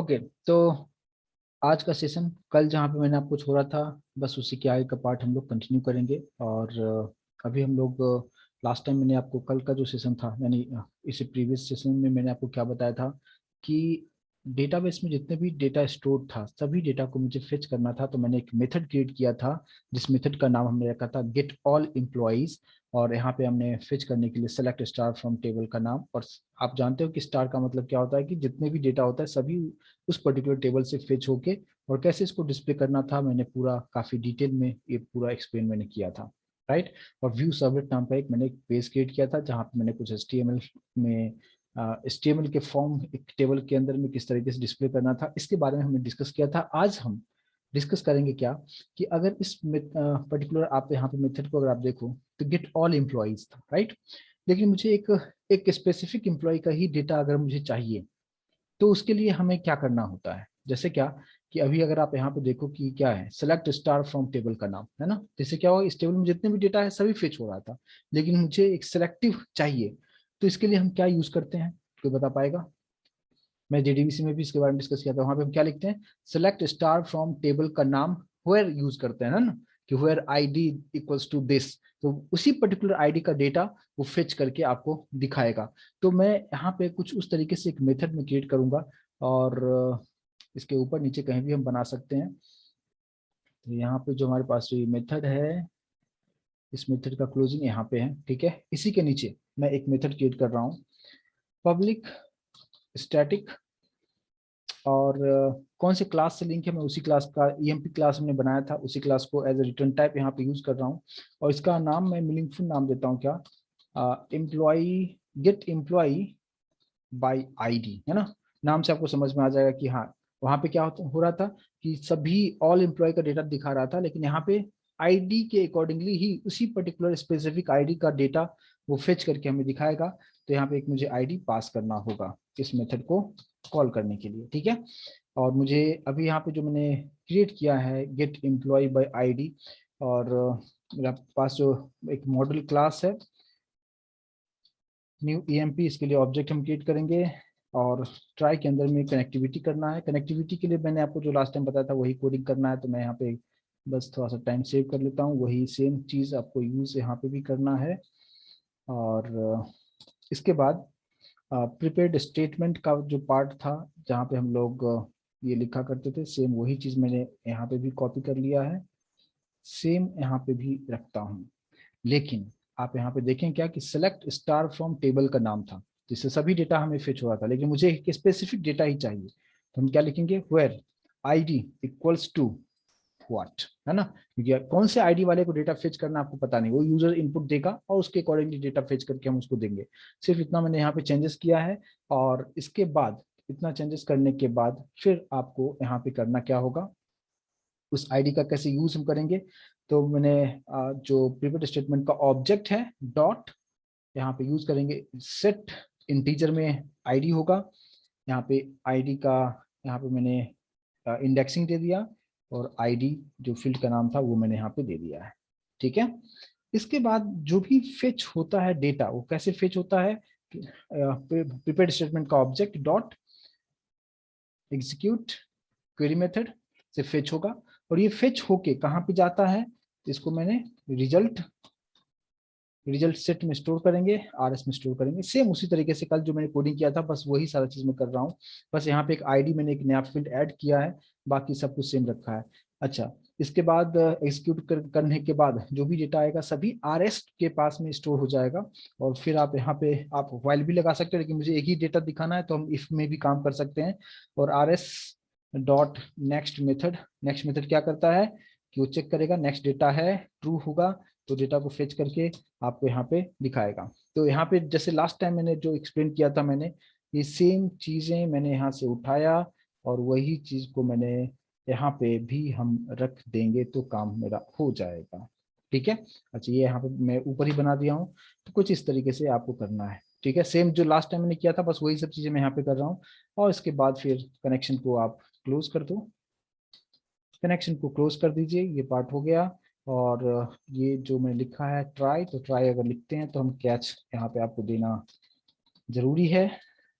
Okay, तो आज का सेशन कल जहाँ पे मैंने आपको छोड़ा था बस उसी के आगे का पार्ट हम लोग कंटिन्यू करेंगे। और अभी हम लोग लास्ट टाइम मैंने आपको कल का जो सेशन था यानी इसी प्रीवियस सेशन में मैंने आपको क्या बताया था कि डेटाबेस में जितने भी डेटा स्टोर था सभी डेटा को मुझे फेच करना था। तो मैंने एक मेथड क्रिएट किया था जिस मेथड का नाम हमने रखा था गेट ऑल एम्प्लॉइज। और यहाँ पे हमने फेच करने के लिए सेलेक्ट स्टार फ्रॉम टेबल का नाम। और आप जानते हो कि स्टार का मतलब क्या होता है कि जितने भी डेटा होता है सभी उस पर्टिकुलर टेबल से फेच होके और कैसे इसको डिस्प्ले करना था मैंने पूरा काफी डिटेल में ये पूरा एक्सप्लेन मैंने किया था। राइट। और व्यू सर्वलेट नाम का एक मैंने एक पेज क्रिएट किया था जहाँ पे मैंने कुछ HTML में HTML के फॉर्म एक टेबल के अंदर में किस तरीके से डिस्प्ले करना था इसके बारे में हमने डिस्कस किया था। आज हम डिस्कस करेंगे क्या कि अगर इस पर्टिकुलर आप यहाँ पे मेथड को अगर आप देखो तो गेट ऑल एम्प्लॉइज था। राइट। लेकिन मुझे एक एक स्पेसिफिक एम्प्लॉय का ही डेटा अगर मुझे चाहिए तो उसके लिए हमें क्या करना होता है। जैसे क्या कि अभी अगर आप यहाँ पे देखो कि क्या है सेलेक्ट स्टार फ्रॉम टेबल का नाम है ना। जैसे क्या होगा इस टेबल में जितने भी डेटा है सभी फेच हो रहा था लेकिन मुझे एक सेलेक्टिव चाहिए। तो इसके लिए हम क्या यूज करते हैं कोई बता पाएगा। मैं JDBC में भी इसके बारे में डिस्कस किया था। वहां पे हम क्या लिखते हैं सेलेक्ट स्टार फ्रॉम टेबल का नाम वेयर यूज करते हैं ना कि where ID equals to this. तो उसी पर्टिकुलर ID का डेटा वो फेच करके आपको दिखाएगा। तो मैं यहाँ पे कुछ उस तरीके से एक मेथड में क्रिएट करूंगा और इसके ऊपर नीचे कहीं भी हम बना सकते हैं। तो यहाँ पे जो हमारे पास ये मेथड है इस मेथड का क्लोजिंग यहाँ पे है। ठीक है। इसी के नीचे मैं एक मेथड क्रिएट कर रहा हूँ पब्लिक स्टैटिक। और कौन से क्लास से लिंक है मैं उसी क्लास का EMP क्लास हमने बनाया था उसी क्लास को एज ए रिटर्न टाइप यहाँ पे यूज कर रहा हूँ। और इसका नाम मैं मीनिंगफुल नाम देता हूँ क्या employee get employee by ID है ना। नाम से आपको समझ में आ जाएगा कि हाँ वहां पे क्या हो रहा था कि सभी ऑल एम्प्लॉय का डेटा दिखा रहा था लेकिन यहाँ पे ID के अकॉर्डिंगली ही उसी पर्टिकुलर स्पेसिफिक ID का डेटा वो फेच करके हमें दिखाएगा। तो यहाँ पे एक मुझे ID पास करना होगा इस मेथड को कॉल करने के लिए। ठीक है। और मुझे अभी यहाँ पे जो मैंने क्रिएट किया है गेट एम्प्लॉय बाय ID। और मेरा पास जो एक मॉडल क्लास है न्यू EMP इसके लिए ऑब्जेक्ट हम क्रिएट करेंगे। और ट्राई के अंदर में कनेक्टिविटी करना है। कनेक्टिविटी के लिए मैंने आपको जो लास्ट टाइम बताया था वही कोडिंग करना है। तो मैं यहाँ पे बस थोड़ा सा टाइम सेव कर लेता हूँ वही सेम चीज़ आपको यूज यहाँ पे भी करना है। और इसके बाद प्रिपेयर्ड स्टेटमेंट का जो पार्ट था जहाँ पे हम लोग ये लिखा करते थे सेम वही चीज़ मैंने यहाँ पे भी कॉपी कर लिया है सेम यहाँ पे भी रखता हूँ। लेकिन आप यहाँ पे देखें क्या कि सेलेक्ट स्टार फ्रॉम टेबल का नाम था जिससे सभी डेटा हमें फेच हो रहा था लेकिन मुझे एक स्पेसिफिक डेटा ही चाहिए। तो हम क्या लिखेंगे where ID equals to what है ना। क्योंकि कौन से ID वाले को डेटा फेच करना आपको पता नहीं वो यूजर इनपुट देगा और उसके अकॉर्डिंगली डेटा फेच करके हम उसको देंगे। सिर्फ इतना मैंने यहाँ पे चेंजेस किया है। और इसके बाद इतना चेंजेस करने के बाद फिर आपको यहाँ पे करना क्या होगा उस ID का कैसे यूज हम करेंगे। तो मैंने जो प्रीवियस स्टेटमेंट का ऑब्जेक्ट है डॉट यहाँ पे यूज करेंगे सेट इंटीजर में ID होगा। यहाँ पे ID का यहाँ पे मैंने इंडेक्सिंग दे दिया और ID जो फील्ड का नाम था वो मैंने यहाँ पे दे दिया है। ठीक है। इसके बाद जो भी फेच होता है डेटा वो कैसे फेच होता है प्रीपेड स्टेटमेंट का object dot execute query method से फेच होगा। और ये फेच होके कहाँ पे जाता है इसको मैंने रिजल्ट रिजल्ट सेट में स्टोर करेंगे RS में स्टोर करेंगे सेम उसी तरीके से कल जो मैंने कोडिंग किया था बस वही सारा चीज मैं कर रहा हूँ। बस यहाँ पे एक ID मैंने एक नया फील्ड ऐड किया है बाकी सब कुछ सेम रखा है। अच्छा इसके बाद एग्जीक्यूट करने के बाद जो भी डेटा आएगा सभी RS के पास में स्टोर हो जाएगा। और फिर आप यहाँ पे आप व्हाइल भी लगा सकते हैं लेकिन मुझे एक ही डेटा दिखाना है तो हम इफ में भी काम कर सकते हैं। और RS डॉट नेक्स्ट मेथड क्या करता है कि वो चेक करेगा नेक्स्ट डेटा है ट्रू होगा तो डेटा को फेच करके आपको यहाँ पे दिखाएगा। तो यहाँ पे जैसे लास्ट टाइम मैंने जो एक्सप्लेन किया था मैंने ये सेम चीजें मैंने यहाँ से उठाया और वही चीज को मैंने यहाँ पे भी हम रख देंगे तो काम मेरा हो जाएगा। ठीक है। अच्छा ये यहाँ पे मैं ऊपर ही बना दिया हूँ। तो कुछ इस तरीके से आपको करना है। ठीक है। सेम जो लास्ट टाइम मैंने किया था बस वही सब चीजें मैं यहाँ पे कर रहा हूँ। और इसके बाद फिर कनेक्शन को आप क्लोज कर दो। कनेक्शन को क्लोज कर दीजिए ये पार्ट हो गया। और ये जो मैं लिखा है ट्राई तो ट्राई अगर लिखते हैं तो हम कैच यहाँ पे आपको देना जरूरी है।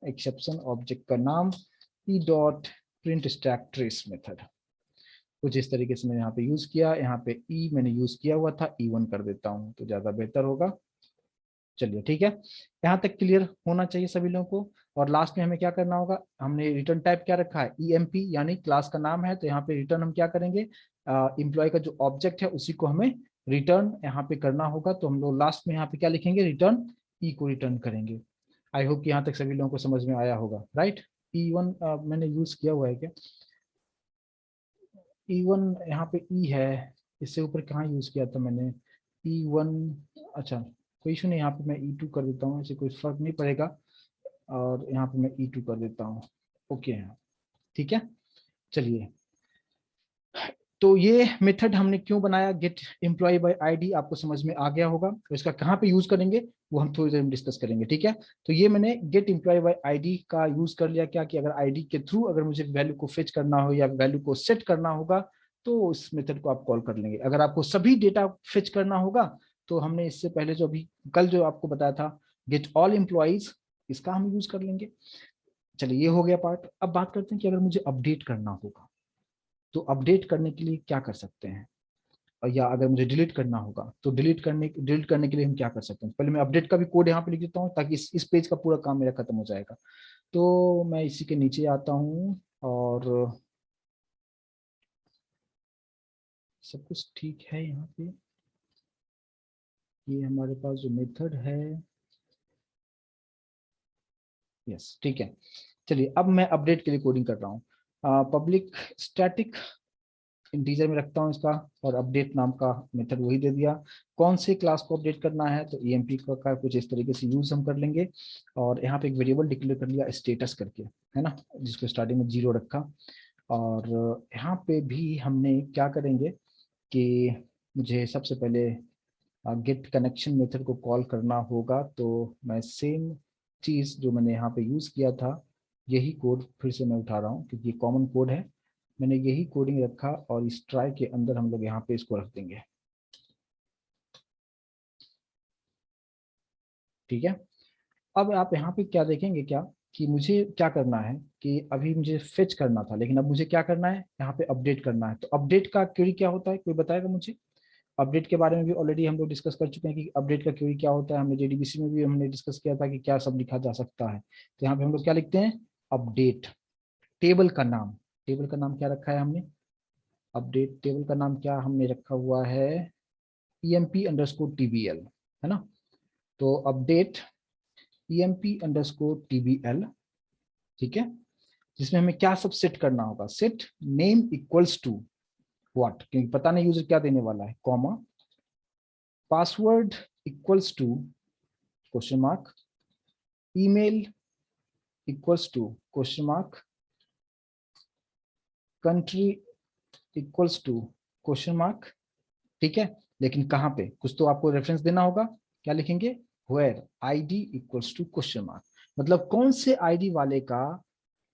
एक्सेप्शन ऑब्जेक्ट का नाम E dot print stack trace method. कुछ इस तरीके से मैंने यहाँ पे यूज किया, यहाँ पे ई मैंने यूज किया हुआ था, E1 कर देता हूँ तो ज्यादा बेहतर होगा। चलिए ठीक है, यहाँ तक क्लियर होना चाहिए सभी लोगों को। और लास्ट में हमें क्या करना होगा, हमने रिटर्न टाइप क्या रखा है, EMP, यानी क्लास का नाम है, तो यहाँ पे रिटर्न हम क्या करेंगे, एम्प्लॉय का जो ऑब्जेक्ट है उसी को हमें रिटर्न यहाँ पे करना होगा। तो हम लोग लास्ट में यहाँ पे क्या लिखेंगे, रिटर्न ई को रिटर्न करेंगे। आई होप कि यहाँ तक सभी लोगों को समझ में आया होगा, राइट। E1 मैंने यूज किया हुआ है क्या, E1 यहाँ पे ई है, इससे ऊपर कहाँ यूज किया था मैंने, E1, अच्छा कोई इशू नहीं, यहाँ पे मैं E2 कर देता हूँ, ऐसे कोई फर्क नहीं पड़ेगा। और यहाँ पे मैं E2 कर देता हूँ, ओके है, ठीक है। चलिए, तो ये मेथड हमने क्यों बनाया, गेट एम्प्लॉय बाय आईडी, आपको समझ में आ गया होगा। तो इसका कहाँ पे यूज करेंगे वो हम थोड़ी देर में डिस्कस करेंगे, ठीक है। तो ये मैंने गेट एम्प्लॉय बाय आईडी का यूज कर लिया, क्या कि अगर आईडी के थ्रू अगर मुझे वैल्यू को फेच करना हो या वैल्यू को सेट करना होगा तो इस मेथड को आप कॉल कर लेंगे। अगर आपको सभी डेटा फेच करना होगा तो हमने इससे पहले जो अभी कल जो आपको बताया था गेट ऑल एम्प्लॉइज, इसका हम यूज कर लेंगे। चलिए ये हो गया पार्ट। अब बात करते हैं कि अगर मुझे अपडेट करना होगा तो अपडेट करने के लिए क्या कर सकते हैं, या अगर मुझे डिलीट करना होगा तो डिलीट करने के लिए हम क्या कर सकते हैं। पहले मैं अपडेट का भी कोड यहाँ पे लिख देता हूँ ताकि इस पेज का पूरा काम मेरा खत्म हो जाएगा। तो मैं इसी के नीचे आता हूँ और सब कुछ ठीक है यहाँ पे। ये हमारे पास जो मेथड है, यस ठीक है। चलिए अब मैं अपडेट के लिए कोडिंग कर रहा हूँ। पब्लिक स्टैटिक इंटीजर में रखता हूँ इसका, और अपडेट नाम का मेथड वही दे दिया। कौन से क्लास को अपडेट करना है, तो EMP का कुछ इस तरीके से यूज हम कर लेंगे। और यहाँ पे एक वेरिएबल डिक्लेयर कर लिया स्टेटस करके, है ना, जिसको स्टार्टिंग में 0 रखा। और यहाँ पे भी हमने क्या करेंगे कि मुझे सबसे पहले गेट कनेक्शन मेथड को कॉल करना होगा। तो मैं सेम चीज जो मैंने यहाँ पे यूज किया था, यही कोड फिर से मैं उठा रहा हूँ क्योंकि ये कॉमन कोड है। मैंने यही कोडिंग रखा और इस ट्राई के अंदर हम लोग यहाँ पे इसको रख देंगे, ठीक है। अब आप यहाँ पे क्या देखेंगे, क्या कि मुझे क्या करना है कि अभी मुझे फेच करना था, लेकिन अब मुझे क्या करना है, यहाँ पे अपडेट करना है। तो अपडेट का क्वेरी क्या होता है, कोई बताएगा मुझे। अपडेट के बारे में भी ऑलरेडी हम लोग डिस्कस कर चुके हैं कि अपडेट का क्वेरी क्या होता है। हमने JDBC में भी हमने डिस्कस किया था कि क्या सब लिखा जा सकता है। तो यहाँ पे हम लोग क्या लिखते हैं, अपडेट टेबल का नाम, टेबल का नाम क्या रखा है हमने, अपडेट टेबल का नाम क्या हमने रखा हुआ है, EMP_TBL, है ना। तो अपडेट EMP_TBL, ठीक है। जिसमें हमें क्या सब सेट करना होगा, set name equals to what, क्योंकि पता नहीं यूजर क्या देने वाला है, comma, password equals to question mark, email equals to question mark, country equals to question mark, ठीक है। लेकिन कहाँ पे, कुछ तो आपको रेफरेंस देना होगा, क्या लिखेंगे, where ID equals to question mark, मतलब कौन से ID वाले का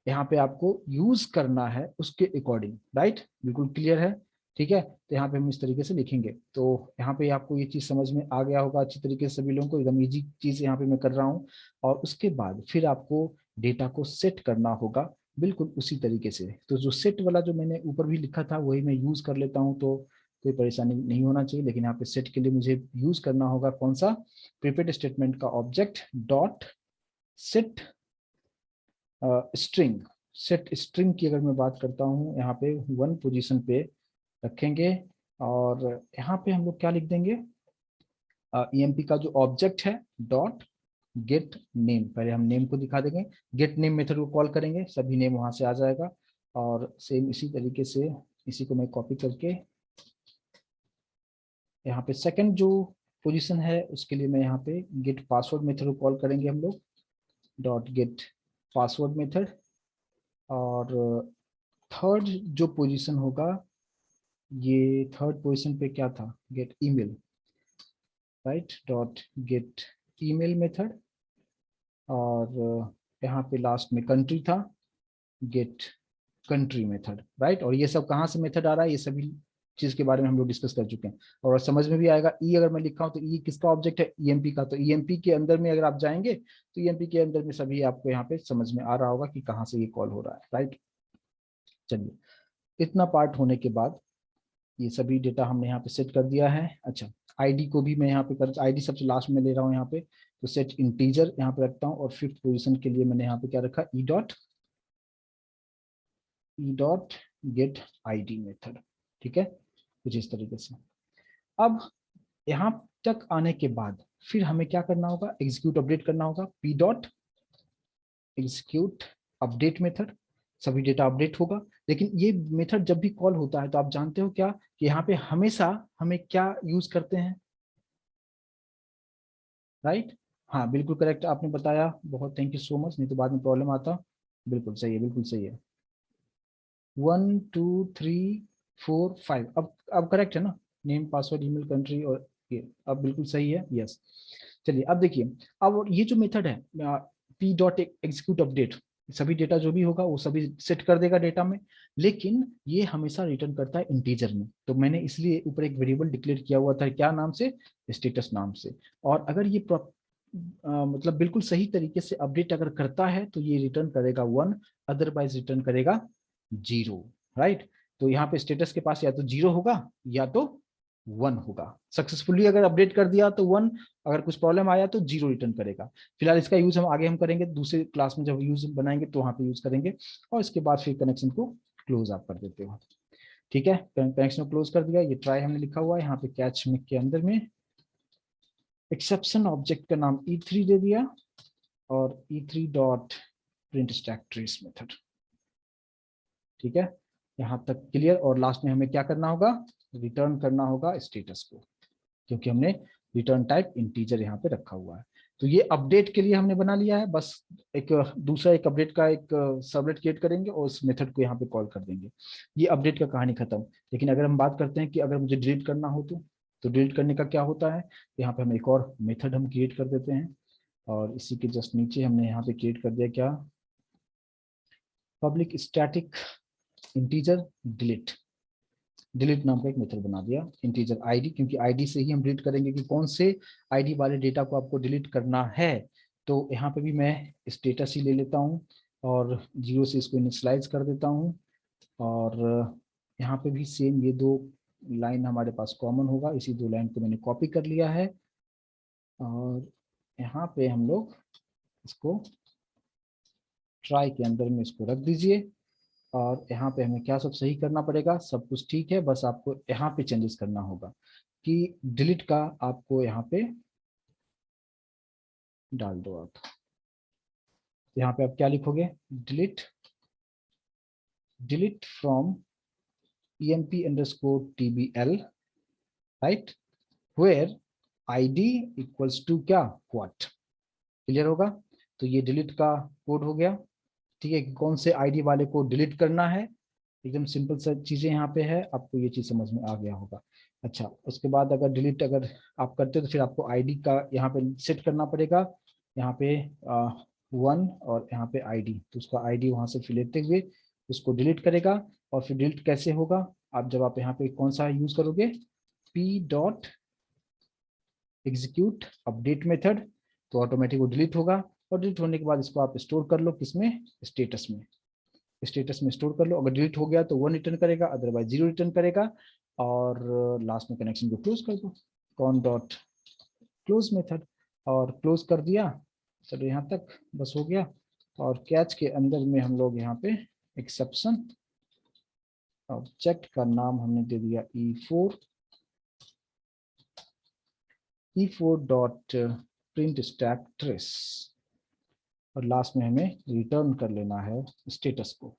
यहाँ पे आपको यूज करना है उसके अकॉर्डिंग, राइट, बिल्कुल क्लियर है, ठीक है। तो यहाँ पे हम इस तरीके से लिखेंगे। तो यहाँ पे आपको ये चीज समझ में आ गया होगा अच्छी तरीके से, सभी लोगों को एकदम इजी चीज यहाँ पे मैं कर रहा हूँ। और उसके बाद फिर आपको डेटा को सेट करना होगा बिल्कुल उसी तरीके से। तो जो सेट वाला जो मैंने ऊपर भी लिखा था वही मैं यूज कर लेता हूँ, तो कोई परेशानी नहीं होना चाहिए। लेकिन यहाँ पे सेट के लिए मुझे यूज करना होगा कौन सा, प्रीपेड स्टेटमेंट का object dot set string. Set string की अगर मैं बात करता हूँ, यहाँ पे 1 पोजीशन पे रखेंगे। और यहाँ पे हम लोग क्या लिख देंगे, EMP का जो ऑब्जेक्ट है डॉट गेट नेम, पहले हम नेम को दिखा देंगे, गेट नेम मेथड को कॉल करेंगे, सभी नेम वहां से आ जाएगा। और सेम इसी तरीके से इसी को मैं कॉपी करके यहाँ पे सेकंड जो पोजीशन है उसके लिए मैं यहाँ पे गेट पासवर्ड मेथड को कॉल करेंगे हम लोग, डॉट गेट पासवर्ड मेथड। और थर्ड जो पोजीशन होगा, ये थर्ड पोजीशन पे क्या था, gate email, right, dot gate email method. और यहाँ पे लास्ट में कंट्री था, गेट कंट्री मेथड, राइट। और ये सब कहाँ से मेथड आ रहा है, ये सभी चीज के बारे में हम लोग डिस्कस कर चुके हैं। और समझ में भी आएगा, ई अगर मैं लिखा हूँ तो ई किसका ऑब्जेक्ट है, EMP का। तो EMP के अंदर में अगर आप जाएंगे तो EMP के अंदर में सभी आपको यहाँ पे समझ में आ रहा होगा कि कहाँ से ये कॉल हो रहा है, राइट। चलिए, इतना पार्ट होने के बाद ये सभी डेटा हमने यहाँ पे सेट कर दिया है। अच्छा, आईडी को भी मैं यहाँ पे कर, आईडी सबसे लास्ट में ले रहा हूँ यहाँ पे, तो सेट इंटीजर यहाँ पे रखता हूँ, और फिफ्थ पोजीशन के लिए मैंने यहाँ पे क्या रखा, E dot gate ID method. ठीक है, कुछ इस तरीके से। अब यहाँ तक आने के बाद फिर हमें क्या करना होगा, एग्जीक्यूट अपडेट करना होगा, P dot execute update method, सभी डेटा अपडेट होगा। लेकिन ये मेथड जब भी कॉल होता है तो आप जानते हो क्या, कि यहाँ पे हमेशा हमें क्या यूज करते हैं, राइट? हाँ बिल्कुल करेक्ट आपने बताया, बहुत थैंक यू सो मच, नहीं तो बाद में प्रॉब्लम आता। बिल्कुल सही है, बिल्कुल सही है। 1 2 3 4 5, अब करेक्ट है ना, नेम पासवर्ड ईमेल कंट्री, और ये अब बिल्कुल सही है, यस। चलिए अब देखिए, अब ये जो मेथड है पी डॉट एग्जीक्यूट अपडेट, सभी डेटा जो भी होगा वो सभी सेट कर देगा डेटा में, लेकिन ये हमेशा रिटर्न करता है इंटीजर में। तो मैंने इसलिए ऊपर एक वेरिएबल डिक्लेयर किया हुआ था, क्या नाम से, स्टेटस नाम से। और अगर ये मतलब बिल्कुल सही तरीके से अपडेट अगर करता है तो ये रिटर्न करेगा 1, अदरवाइज रिटर्न करेगा 0, राइट? तो यहाँ पे स्टेटस के पास या तो 0 होगा या तो 1 होगा। सक्सेसफुली अगर अपडेट कर दिया तो 1, अगर कुछ प्रॉब्लम आया तो 0 रिटर्न करेगा। फिलहाल इसका यूज हम आगे करेंगे, दूसरे क्लास में जब यूज बनाएंगे तो वहां पे यूज करेंगे, और इसके बाद फिर कनेक्शन को क्लोज आप कर देते हो। ठीक है, कनेक्शन को क्लोज कर दिया। ये ट्राई हमने लिखा हुआ है यहाँ पे, कैच में के अंदर में एक्सेप्शन ऑब्जेक्ट का नाम E3 दे दिया, और E3 dot print stack trace method. ठीक है, यहाँ तक क्लियर। और लास्ट में हमें क्या करना होगा, रिटर्न करना होगा स्टेटस को, क्योंकि हमने रिटर्न टाइप इंटीजर यहाँ पे रखा हुआ है। तो ये अपडेट के लिए हमने बना लिया है, बस एक दूसरा एक अपडेट का एक सबलेट क्रिएट करेंगे और उस मेथड को यहाँ पे कॉल कर देंगे। ये अपडेट का कहानी खत्म। लेकिन अगर हम बात करते हैं कि अगर मुझे डिलीट करना हो तो डिलीट करने का क्या होता है, यहाँ पे हम एक और मेथड हम क्रिएट कर देते हैं, और इसी के जस्ट नीचे हमने यहाँ पे क्रिएट कर दिया क्या, public static integer delete. Delete नाम का एक मेथड बना दिया, इंटीजर आईडी, क्योंकि आईडी से ही हम डिलीट करेंगे कि कौन से आईडी वाले डेटा को आपको डिलीट करना है। तो यहाँ पे भी मैं स्टेटस ही ले लेता हूँ, और 0 से इसको इनिशियलाइज कर देता हूँ, और यहाँ पे भी सेम ये 2 लाइन हमारे पास कॉमन होगा, इसी 2 लाइन को मैंने कॉपी कर लिया है, और यहाँ पे हम लोग इसको ट्राई के अंदर में इसको रख दीजिए। और यहाँ पे हमें क्या सब सही करना पड़ेगा, सब कुछ ठीक है, बस आपको यहाँ पे चेंजेस करना होगा, कि डिलीट का आपको यहाँ पे डाल दो आप। यहाँ पे आप क्या लिखोगे, delete delete from emp_tbl, right, where id equals to क्या, व्हाट। क्लियर होगा? तो ये डिलीट का कोड हो गया। ठीक है, कि कौन से आईडी वाले को डिलीट करना है, एकदम सिंपल सा चीजें यहाँ पे है, आपको ये चीज समझ में आ गया होगा। अच्छा, उसके बाद अगर डिलीट अगर आप करते हो तो फिर आपको आईडी का यहाँ पे सेट करना पड़ेगा, यहाँ पे 1 और यहाँ पे आईडी, तो उसका आईडी वहां से फिर लेते हुए उसको डिलीट करेगा। और फिर डिलीट कैसे होगा, आप जब आप यहाँ पे कौन सा यूज करोगे, P dot execute update method, तो ऑटोमेटिक वो डिलीट होगा। और डिलीट होने के बाद इसको आप स्टोर कर लो किसमें, स्टेटस में। स्टेटस में स्टोर कर लो, अगर डिलीट हो गया तो 1 रिटर्न करेगा, अदरवाइज 0 रिटर्न करेगा। और लास्ट में कनेक्शन को क्लोज कर दो, कॉन डॉट क्लोज मेथड, और क्लोज कर दिया। चलो यहाँ तक बस हो गया। और कैच के अंदर में हम लोग यहाँ पे एक्सेप्शन ऑब्जेक्ट का नाम हमने दे दिया E4 dot print stack trace, और लास्ट में हमें रिटर्न कर लेना है स्टेटस को,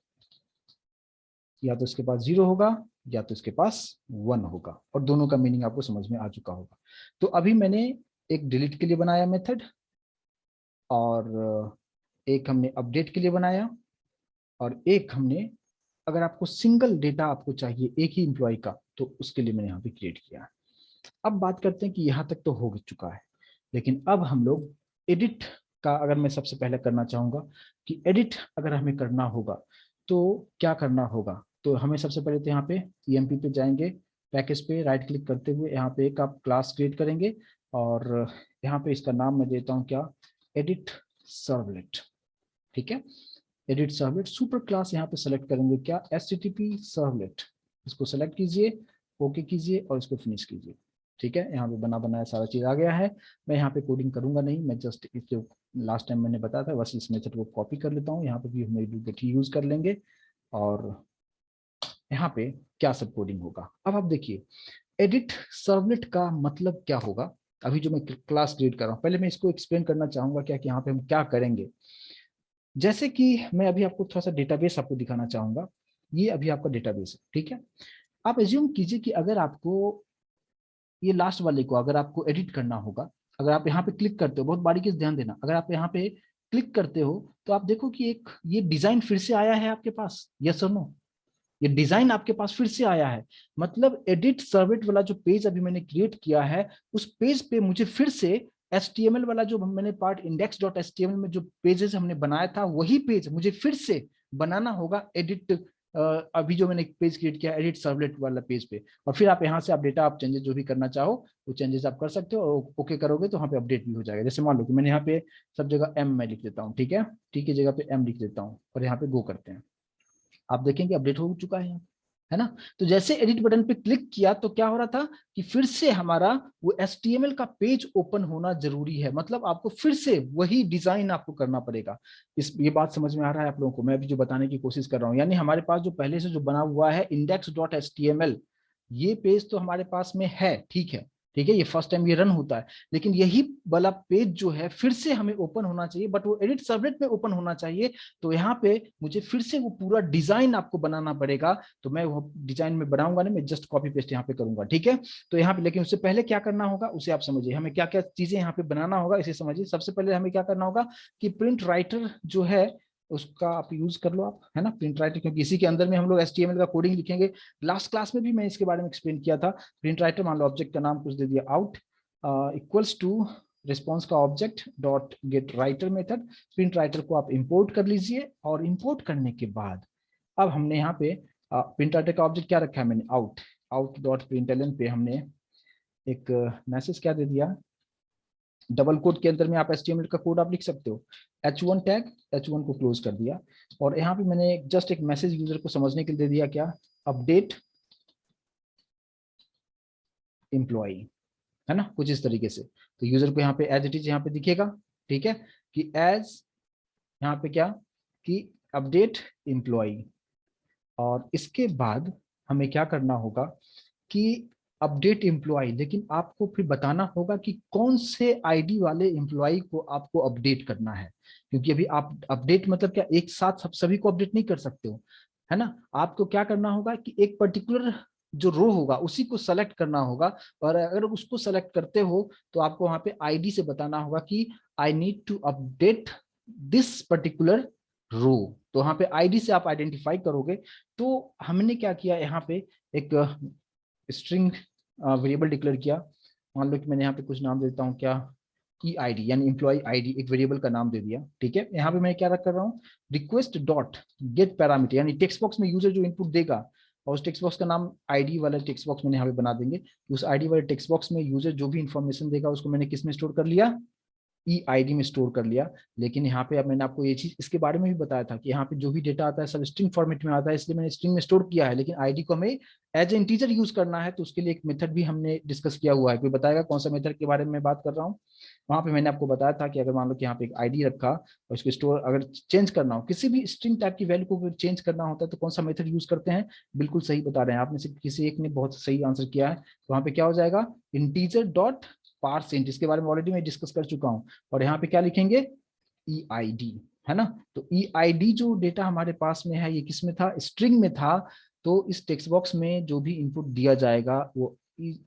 या तो इसके पास 0 होगा या तो इसके पास 1 होगा, और दोनों का मीनिंग आपको समझ में आ चुका होगा। तो अभी मैंने एक डिलीट के लिए बनाया मेथड, और एक हमने अपडेट के लिए बनाया, और एक हमने, अगर आपको सिंगल डेटा आपको चाहिए एक ही एम्प्लॉय का, तो उसके लिए मैंने यहाँ पे क्रिएट किया है। अब बात करते हैं कि यहाँ तक तो हो चुका है, लेकिन अब हम लोग एडिट का, अगर मैं सबसे पहले करना चाहूंगा कि एडिट अगर हमें करना होगा तो क्या करना होगा, तो हमें सबसे पहले तो यहाँ पे EMP पे जाएंगे, पैकेज पे राइट क्लिक करते हुए यहाँ पे एक आप क्लास क्रिएट करेंगे, और यहाँ पे इसका नाम मैं देता हूँ क्या, एडिट सर्वलेट। ठीक है, एडिट सर्वलेट सुपर क्लास यहाँ पे सेलेक्ट करेंगे क्या, HTTP सर्वलेट, इसको सेलेक्ट कीजिए, ओके कीजिए और इसको फिनिश कीजिए। ठीक है, यहाँ पे बना बनाया सारा चीज आ गया है। मैं यहाँ पे कोडिंग करूंगा नहीं, मैं जस्ट इस जो लास्ट टाइम मैंने बताया था बस इस मेथड को कॉपी कर लेता हूँ, यहाँ पे भी हम गेट यूज कर लेंगे और यहाँ पे क्या सब कोडिंग होगा। अब आप देखिए एडिट सर्वलेट का मतलब क्या होगा। अभी जो मैं क्लास क्रिएट कर रहा हूँ, पहले मैं इसको एक्सप्लेन करना चाहूंगा क्या कि यहाँ पे हम क्या करेंगे। जैसे कि मैं अभी आपको थोड़ा सा डेटाबेस आपको दिखाना चाहूंगा, ये अभी आपका डेटाबेस है। ठीक है, आप एज्यूम कीजिए कि अगर आपको ये लास्ट वाले को अगर आपको एडिट करना होगा, अगर आप यहाँ पे क्लिक करते हो, बहुत बारीकी से ध्यान देना, अगर आप यहाँ पे क्लिक करते हो तो आप देखो कि एक ये डिजाइन फिर से आया है आपके पास, यस और नो, ये डिजाइन आपके पास फिर से आया है। मतलब एडिट सर्वलेट वाला जो पेज अभी मैंने क्रिएट किया है, उस पेज पे मुझे फिर से HTML वाला जो मैंने पार्ट index.html में जो पेजेस हमने बनाया था वही पेज मुझे फिर से बनाना होगा एडिट, अभी जो मैंने पेज क्रिएट किया एडिट सर्वलेट वाला पेज पे। और फिर आप यहाँ से आप डेटा आप चेंजेस जो भी करना चाहो वो चेंजेस आप कर सकते हो और ओके करोगे तो वहाँ पे अपडेट भी हो जाएगा। जैसे मान लो कि मैंने यहाँ पे सब जगह एम मैं लिख देता हूँ, ठीक है, टी की जगह पे एम लिख देता हूँ और यहाँ पे गो करते हैं, आप देखेंगे अपडेट हो चुका है यहाँ, है ना। तो जैसे एडिट बटन पे क्लिक किया तो क्या हो रहा था कि फिर से हमारा वो HTML का पेज ओपन होना जरूरी है, मतलब आपको फिर से वही डिजाइन आपको करना पड़ेगा। इस ये बात समझ में आ रहा है आप लोगों को, मैं अभी जो बताने की कोशिश कर रहा हूँ, यानी हमारे पास जो पहले से जो बना हुआ है index.html ये पेज तो हमारे पास में है, ठीक है, ठीक है, ये फर्स्ट टाइम ये रन होता है, लेकिन यही वाला पेज जो है फिर से हमें ओपन होना चाहिए, बट वो एडिट सर्वलेट में ओपन होना चाहिए। तो यहाँ पे मुझे फिर से वो पूरा डिजाइन आपको बनाना पड़ेगा। तो मैं वो डिजाइन में बनाऊंगा नहीं, मैं जस्ट कॉपी पेस्ट यहाँ पे करूंगा, ठीक है। तो यहाँ पे लेकिन उससे पहले क्या करना होगा उसे आप समझिए, हमें क्या क्या चीजें यहाँ पे बनाना होगा इसे समझिए। सबसे पहले हमें क्या करना होगा कि प्रिंट राइटर जो है उसका आप यूज कर लो आप, है ना, प्रिंट राइटर, क्योंकि इसी के अंदर में हम लोग HTML का कोडिंग लिखेंगे। लास्ट क्लास में भी मैं इसके बारे में एक्सप्लेन किया था। प्रिंट राइटर मान लो ऑब्जेक्ट का नाम कुछ दे दिया आउट इक्वल्स टू रिस्पॉन्स का object dot gate writer method, print writer को आप इंपोर्ट कर लीजिए और इंपोर्ट करने के बाद अब हमने यहाँ पे प्रिंट राइटर का ऑब्जेक्ट क्या रखा है मैंने, आउट, आउट डॉट प्रिंटलन पे हमने एक मैसेज क्या दे दिया, डबल कोड के अंदर में आप HTML का कोड आप लिख सकते हो, H1 टैग, H1 को क्लोज कर दिया और यहाँ पे मैंने जस्ट एक मैसेज यूजर को समझने के लिए दे दिया क्या, अपडेट एम्प्लॉय, है ना, कुछ इस तरीके से। तो यूजर को यहाँ पे एज इट इज यहाँ पे दिखेगा, ठीक है, कि एज यहाँ पे क्या कि अपडेट एम्प्लॉय। और इसके बाद हमें क्या करना होगा कि अपडेट एम्प्लॉय, लेकिन आपको फिर बताना होगा कि कौन से आईडी वाले एम्प्लॉय को आपको अपडेट करना है, क्योंकि अभी आप अपडेट मतलब क्या एक साथ सब सभी को अपडेट नहीं कर सकते हो, है ना। आपको क्या करना होगा कि एक पर्टिकुलर जो रो होगा उसी को सेलेक्ट करना होगा, और अगर उसको सेलेक्ट करते हो तो आपको वहां पे आईडी से बताना होगा कि I need to update this particular row. तो वहां पे आईडी से आप आइडेंटिफाई करोगे। तो हमने क्या किया यहाँ पे एक स्ट्रिंग वेरिएबल डिक्लेयर किया, मान लो कि मैंने यहाँ पे कुछ नाम देता हूँ क्या, ई आईडी यानी एम्प्लॉय आईडी, एक वेरिएबल का नाम दे दिया, ठीक है। यहाँ पे मैं क्या कर रहा हूँ, रिक्वेस्ट डॉट गेट पैरामीटर, यानी टेक्स्ट बॉक्स में यूजर जो इनपुट देगा और उस टेक्स्ट बॉक्स का नाम आईडी वाला टेक्स्ट बॉक्स मैंने यहाँ पे बना देंगे। उस आईडी वाले टेक्स्ट बॉक्स में यूजर जो भी इंफॉर्मेशन देगा उसको मैंने किस में स्टोर कर लिया, ई आईडी में स्टोर कर लिया। लेकिन यहाँ पे अब मैंने आपको ये चीज इसके बारे में भी बताया था कि यहाँ पे जो भी डेटा आता है सब स्ट्रिंग फॉर्मेट में आता है, इसलिए मैंने स्ट्रिंग में स्टोर किया है, लेकिन आईडी को हमें एज ए इंटीजर यूज करना है, तो उसके लिए एक मेथड भी हमने डिस्कस किया हुआ है। कोई बताएगा कौन सा मेथड के बारे में बात कर रहा हूँ। वहां पे मैंने आपको बताया था कि अगर मान लो कि यहाँ पे एक आईडी रखा और उसको स्टोर अगर चेंज करना हो, किसी भी स्ट्रिंग टाइप की वैल्यू को चेंज करना होता है तो कौन सा मेथड यूज करते हैं, बिल्कुल सही बता रहे हैं आप में से किसी एक ने बहुत सही आंसर किया है। तो वहां पे क्या हो जाएगा, इंटीजर डॉट पार्सेंट, इसके बारे में ऑलरेडी मैं डिस्कस कर चुका हूँ। और यहाँ पे क्या लिखेंगे, ई आई डी, है ना। तो ई आई डी जो डेटा हमारे पास में है ये किस में था, स्ट्रिंग में था। तो इस टेक्स्ट बॉक्स में जो भी इनपुट दिया जाएगा वो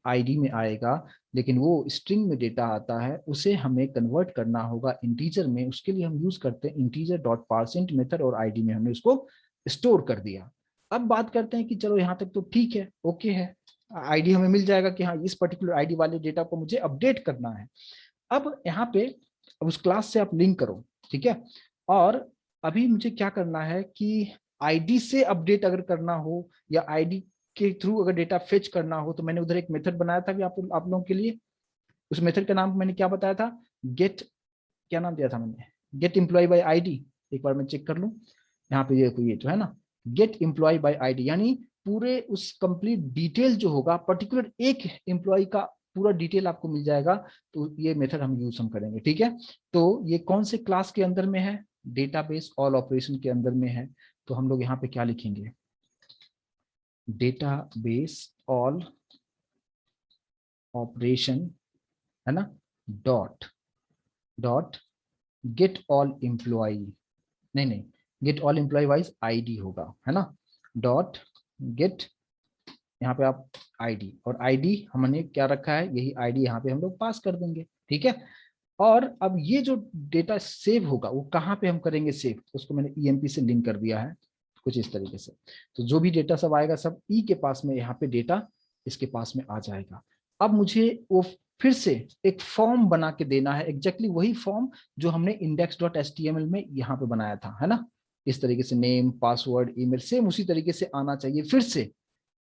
आईडी में आएगा, लेकिन वो स्ट्रिंग में डेटा आता है उसे हमें कन्वर्ट करना होगा इंटीजर में। उसके लिए हम यूज करते हैं इंटीजर डॉट पार्सेंट मेथड, और आईडी में हमने उसको स्टोर कर दिया। अब बात करते हैं कि चलो यहाँ तक तो ठीक है, ओके है, आईडी हमें मिल जाएगा कि हाँ इस पर्टिकुलर आईडी वाले डेटा को मुझे अपडेट करना है। अब यहाँ पे अब उस क्लास से आप लिंक करो, ठीक है। और अभी मुझे क्या करना है कि आईडी से अपडेट अगर करना हो या आईडी के थ्रू अगर डेटा फेच करना हो, तो मैंने उधर एक मेथड बनाया था भी आप लोगों के लिए। उस मेथड का नाम मैंने क्या बताया था, गेट, क्या नाम दिया था मैंने, गेट एम्प्लॉय बाय आईडी। एक बार मैं चेक कर लूं, यहाँ पे ये जो है ना गेट एम्प्लॉय बाय आईडी, यानी पूरे उस कंप्लीट डिटेल जो होगा, पर्टिकुलर एक एम्प्लॉय का पूरा डिटेल आपको मिल जाएगा। तो ये मेथड हम करेंगे, ठीक है। तो ये कौन से क्लास के अंदर में है? डेटाबेस ऑल ऑपरेशन के अंदर में है। तो हम लोग यहाँ पे क्या लिखेंगे? डेटाबेस ऑल ऑपरेशन, है ना, dot dot get all employ, नहीं, get all employ wise ID होगा, है ना, डॉट गेट, यहाँ पे आप आईडी, और आईडी हमने क्या रखा है, यही आईडी यहाँ पे हम लोग पास कर देंगे, ठीक है। और अब ये जो डेटा सेव होगा वो कहाँ पे हम करेंगे सेव, उसको मैंने ईएमपी से लिंक कर दिया है कुछ इस तरीके से। तो जो भी डेटा सब आएगा सब ई के पास में, यहाँ पे डेटा इसके पास में आ जाएगा। अब मुझे वो फिर से एक फॉर्म बना के देना है, एग्जैक्टली वही फॉर्म जो हमने index.html में यहाँ पे बनाया था, है ना, इस तरीके से नेम पासवर्ड ईमेल सेम उसी तरीके से आना चाहिए फिर से।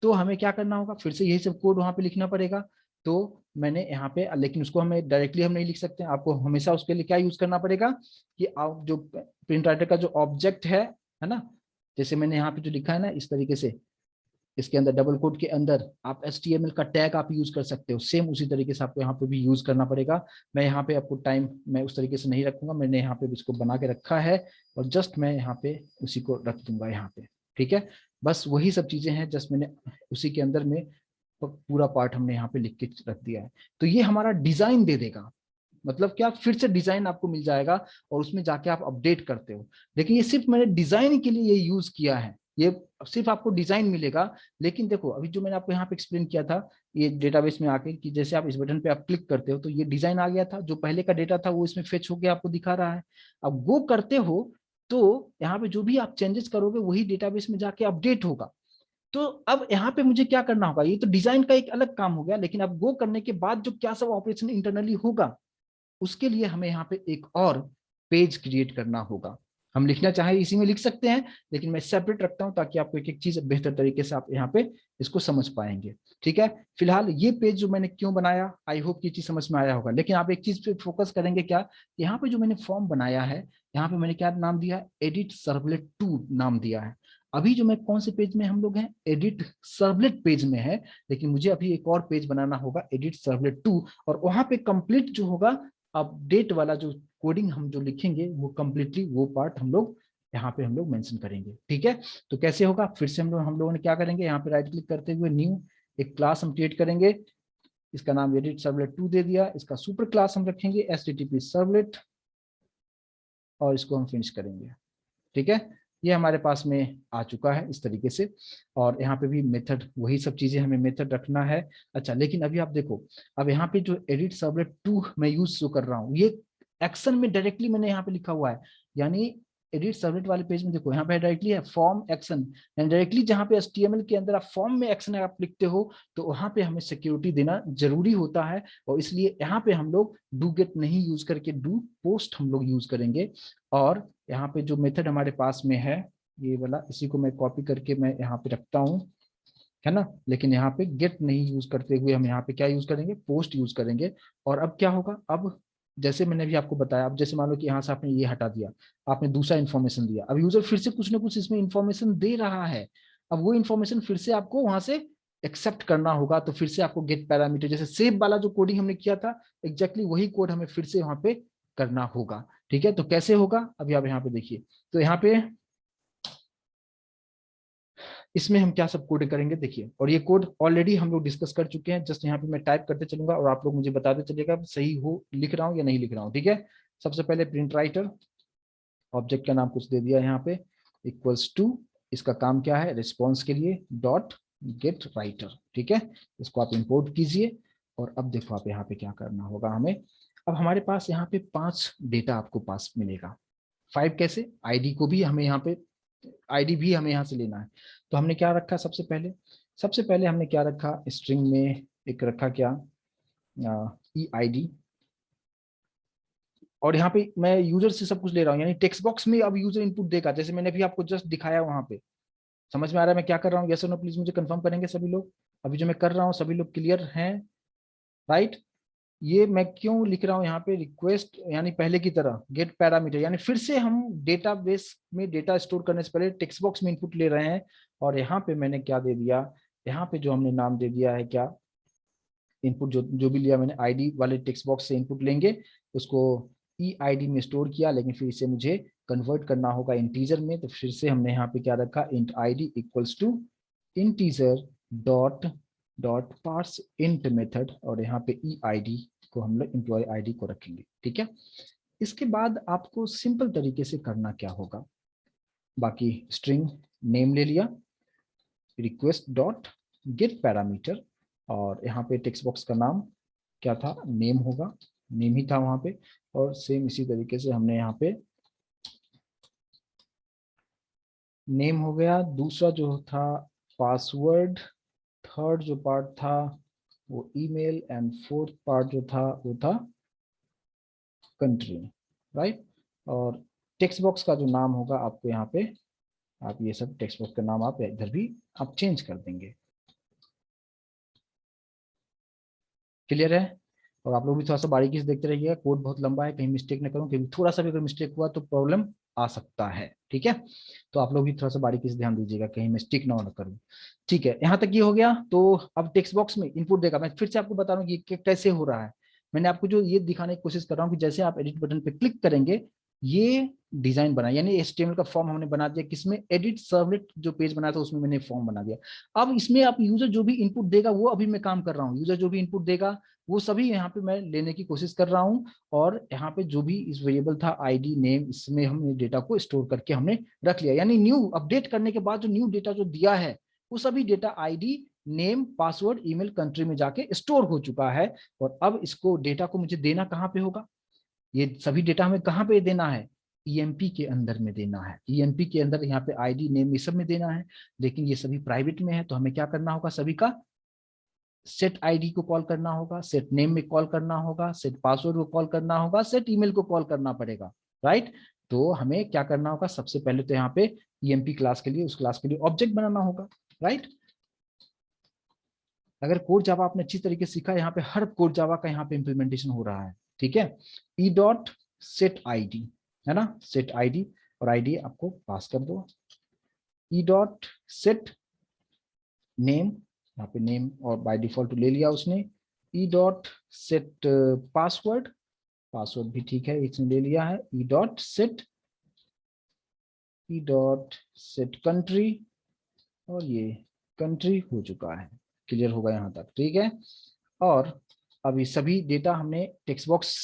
तो हमें क्या करना होगा, फिर से यही सब कोड वहां पे लिखना पड़ेगा। तो मैंने यहाँ पे, लेकिन उसको हमें डायरेक्टली हम नहीं लिख सकते, आपको हमेशा उसके लिए क्या यूज करना पड़ेगा कि आप जो प्रिंट राइटर का जो ऑब्जेक्ट है ना, जैसे मैंने यहाँ पे जो लिखा है ना इस तरीके से, इसके अंदर डबल कोट के अंदर आप HTML का टैग आप यूज कर सकते हो, सेम उसी तरीके से आपको यहाँ पे भी यूज करना पड़ेगा। मैं यहाँ पे आपको टाइम मैं उस तरीके से नहीं रखूंगा, मैंने यहाँ पे इसको बना के रखा है और जस्ट मैं यहाँ पे उसी को रख दूंगा यहाँ पे, ठीक है। बस वही सब चीजें हैं, जस्ट मैंने उसी के अंदर में पूरा पार्ट हमने यहाँ पे लिख के रख दिया है। तो ये हमारा डिजाइन दे देगा, मतलब क्या, फिर से डिजाइन आपको मिल जाएगा और उसमें जाके आप अपडेट करते हो। लेकिन ये सिर्फ मैंने डिजाइन के लिए ये यूज किया है, ये सिर्फ आपको डिजाइन मिलेगा। लेकिन देखो अभी जो मैंने आपको यहाँ पे एक्सप्लेन किया था ये डेटाबेस में आके, कि जैसे आप इस बटन पे आप क्लिक करते हो तो ये डिजाइन आ गया था, जो पहले का डेटा था वो इसमें फेच होके आपको दिखा रहा है। अब वो करते हो तो यहाँ पे जो भी आप चेंजेस करोगे वही डेटाबेस में जाके अपडेट होगा। तो अब यहाँ पे मुझे क्या करना होगा, ये तो डिजाइन का एक अलग काम हो गया, लेकिन अब वो करने के बाद जो क्या सब ऑपरेशन इंटरनली होगा उसके लिए हमें यहाँ पे एक और पेज क्रिएट करना होगा। हम लिखना चाहे इसी में लिख सकते हैं, लेकिन मैं सेपरेट रखता हूं ताकि आपको एक एक चीज बेहतर तरीके से आप यहाँ पे इसको समझ पाएंगे, ठीक है। फिलहाल ये पेज जो मैंने क्यों बनाया, आई होप ये चीज समझ में आया होगा। लेकिन आप एक चीज पे फोकस करेंगे क्या, यहाँ पे जो मैंने फॉर्म बनाया है यहाँ पे मैंने क्या नाम दिया है, एडिट सर्वलेट 2 नाम दिया है। अभी जो मैं कौन से पेज में हम लोग हैं, एडिट सर्वलेट पेज में है, लेकिन मुझे अभी एक और पेज बनाना होगा एडिट सर्वलेट 2, और वहां पे कंप्लीट जो होगा अपडेट वाला जो कोडिंग हम जो लिखेंगे वो कंप्लीटली वो पार्ट हम लोग यहाँ पे हम लोग मेंशन करेंगे, ठीक है। तो कैसे होगा, फिर से हम लोगों ने क्या करेंगे, यहाँ पे राइट क्लिक करते हुए न्यू एक क्लास हम क्रिएट करेंगे, इसका नाम एडिट सर्वलेट 2 दे दिया, इसका सुपर क्लास हम रखेंगे HTTP सर्वलेट और इसको हम फिनिश करेंगे, ठीक है। ये हमारे पास में आ चुका है इस तरीके से, और यहाँ पे भी मेथड वही सब चीजें हमें मेथड रखना है। अच्छा लेकिन अभी आप देखो, अब यहाँ पे जो एडिट सर्वलेट 2 मैं यूज कर रहा हूँ ये एक्शन में डायरेक्टली मैंने यहाँ पे लिखा हुआ है, यानी एडिट सर्वलेट वाले पेज में देखो यहाँ पे डायरेक्टली है फॉर्म एक्शन, यानी डायरेक्टली जहाँ पे HTML के अंदर आप फॉर्म में एक्शन आप लिखते हो तो वहां पे हमें सिक्योरिटी देना जरूरी होता है, और इसलिए यहाँ पे हम लोग डू गेट नहीं यूज करके डू पोस्ट हम लोग यूज करेंगे। और यहाँ पे जो मेथड हमारे पास में है ये वाला, इसी को मैं कॉपी करके मैं यहाँ पे रखता हूँ, है ना। लेकिन यहाँ पे गेट नहीं यूज करते हुए हम यहाँ पे क्या यूज करेंगे, पोस्ट यूज करेंगे। और अब क्या होगा, अब जैसे मैंने भी आपको बताया, अब जैसे मान लो कि यहाँ से आपने ये हटा दिया, आपने दूसरा इन्फॉर्मेशन दिया, अब यूजर फिर से कुछ ना कुछ इसमें इन्फॉर्मेशन दे रहा है, अब वो इन्फॉर्मेशन फिर से आपको वहां से एक्सेप्ट करना होगा। तो फिर से आपको गेट पैरामीटर, जैसे सेव वाला जो कोडिंग हमने किया था एग्जैक्टली वही कोड हमें फिर से वहां पे करना होगा, ठीक है। तो कैसे होगा, अभी आप यहाँ पे देखिए, तो यहाँ पे इसमें हम क्या सब कोड करेंगे देखिए, और ये कोड ऑलरेडी हम लोग डिस्कस कर चुके हैं, जस्ट यहाँ पे मैं टाइप करते चलूंगा और आप लोग मुझे बताते चलिएगा सही हो लिख रहा हूँ या नहीं लिख रहा हूँ, ठीक है। सबसे पहले प्रिंट राइटर, ऑब्जेक्ट का नाम कुछ दे दिया यहाँ पे, इक्वल्स टू, इसका काम क्या है, रिस्पॉन्स के लिए डॉट गेट राइटर, ठीक है। इसको आप इंपोर्ट कीजिए, और अब देखो आप यहाँ पे क्या करना होगा हमें। अब हमारे पास यहाँ पे 5 डेटा आपको पास मिलेगा, 5 कैसे, आईडी को भी हमें यहाँ पे, आईडी भी हमें यहाँ से लेना है। तो हमने क्या रखा, सबसे पहले हमने क्या रखा, स्ट्रिंग में एक रखा क्या, ई आईडी, और यहाँ पे मैं यूजर से सब कुछ ले रहा हूँ, यानी टेक्स्ट बॉक्स में अब यूजर इनपुट देगा, जैसे मैंने भी आपको जस्ट दिखाया वहां पे। समझ में आ रहा है मैं क्या कर रहा हूँ, यस और नो प्लीज मुझे कंफर्म करेंगे सभी लोग, अभी जो मैं कर रहा हूँ सभी लोग क्लियर हैं, राइट। ये मैं क्यों लिख रहा हूँ यहाँ पे रिक्वेस्ट, यानी पहले की तरह गेट पैरामीटर, यानी फिर से हम डेटाबेस में डेटा स्टोर करने से पहले टेक्स्ट बॉक्स में इनपुट ले रहे हैं। और यहाँ पे मैंने क्या दे दिया, यहाँ पे जो हमने नाम दे दिया है क्या, इनपुट जो जो भी लिया मैंने आईडी वाले टेक्स्ट बॉक्स से इनपुट लेंगे, उसको ई आईडी में स्टोर किया, लेकिन फिर इसे मुझे कन्वर्ट करना होगा इंटीजर में, तो फिर से हमने यहाँ पे क्या रखा, int ID equals to integer dot dot parse int method, और यहाँ पे ई आईडी को हम लोग एम्प्लॉय आईडी को रखेंगे। ठीक है, इसके बाद आपको सिंपल तरीके से करना क्या होगा, बाकी स्ट्रिंग नेम ले लिया, रिक्वेस्ट डॉट गेट पैरामीटर, और यहाँ पे टेक्स्ट बॉक्स का नाम क्या था, नेम होगा, नेम ही था वहां पे, और सेम इसी तरीके से हमने यहाँ पे नेम हो गया, दूसरा जो था पासवर्ड, थर्ड जो पार्ट था वो ईमेल, एंड फोर्थ पार्ट जो था वो था कंट्री, राइट। और टेक्स्ट बॉक्स का जो नाम होगा आपको यहाँ पे, आप ये सब टेक्स्ट बॉक्स का नाम आप इधर भी आप चेंज कर देंगे। क्लियर है? और आप लोग भी थोड़ा सा बारीकी से देखते रहिएगा, कोड बहुत लंबा है, कहीं मिस्टेक ना करूं, क्योंकि थोड़ा सा भी अगर मिस्टेक हुआ तो प्रॉब्लम आ सकता है। ठीक है, तो आप लोग भी थोड़ा सा बारीकी से ध्यान दीजिएगा, कहीं मिस्टेक ना करूं। ठीक है, यहाँ तक ये हो गया। तो अब टेक्स्ट बॉक्स में इनपुट देगा, मैं फिर से आपको बता रहा हूँ कि कैसे हो रहा है। मैंने आपको जो ये दिखाने की कोशिश कर रहा हूँ कि जैसे आप एडिट बटन पे क्लिक करेंगे, ये डिजाइन बना, यानी HTML का फॉर्म हमने बना दिया, किसमें, एडिट सर्वलेट जो पेज बनाया था उसमें मैंने फॉर्म बना दिया। अब इसमें आप यूजर जो भी इनपुट देगा वो अभी मैं काम कर रहा हूँ, यूजर जो भी इनपुट देगा वो सभी यहाँ पे मैं लेने की कोशिश कर रहा हूँ। और यहाँ पे जो भी इस वेरिएबल था आईडी नेम, इसमें हमने डेटा को स्टोर करके हमने रख लिया, यानी न्यू अपडेट करने के बाद जो न्यू डेटा जो दिया है वो सभी data ID name password email country में जाके स्टोर हो चुका है। और अब इसको डेटा को मुझे देना कहाँ पे होगा, ये सभी डेटा हमें कहाँ पे देना है, ईएमपी के अंदर में देना है। ईएमपी के अंदर यहाँ पे आईडी नेम ये सब में देना है, लेकिन ये सभी प्राइवेट में है, तो हमें क्या करना होगा, सभी का सेट आईडी को कॉल करना होगा, सेट नेम में कॉल करना होगा, सेट पासवर्ड को कॉल करना होगा, सेट ईमेल को कॉल करना पड़ेगा, राइट। तो हमें क्या करना होगा, सबसे पहले तो यहाँ पे ईएमपी क्लास के लिए, उस क्लास के लिए ऑब्जेक्ट बनाना होगा, राइट। अगर कोड जावा आपने अच्छी तरीके से सीखा, यहाँ पे हर कोड जावा का यहाँ पे इंप्लीमेंटेशन हो रहा है। ठीक है, ई डॉट सेट आईडी है ना, सेट आईडी, और आईडी आपको पास कर दो, ई डॉट सेट नेम, यहाँ पे नेम और बाय डिफॉल्ट ले लिया उसने, E dot set password, password भी ठीक है इसने ले लिया है, ई डॉट सेट कंट्री, और ये कंट्री हो चुका है। क्लियर होगा यहाँ तक? ठीक है, और अभी सभी डेटा हमने टेक्स्ट बॉक्स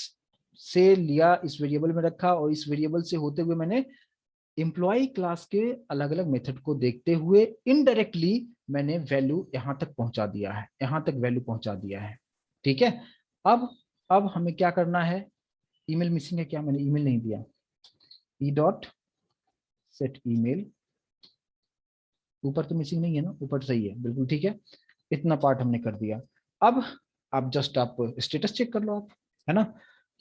से लिया, इस वेरिएबल में रखा, और इस वेरिएबल से होते हुए मैंने एम्प्लॉय क्लास के अलग अलग मेथड को देखते हुए इनडायरेक्टली मैंने वैल्यू यहां तक पहुंचा दिया है, यहां तक वैल्यू पहुंचा दिया है। ठीक है, अब हमें क्या करना है, ईमेल मिसिंग है क्या, मैंने ईमेल नहीं दिया, ई डॉट सेट ईमेल, ऊपर तो मिसिंग नहीं है ना, ऊपर सही है, बिल्कुल ठीक है, इतना पार्ट हमने कर दिया। अब आप जस्ट आप स्टेटस चेक कर लो आप, है ना,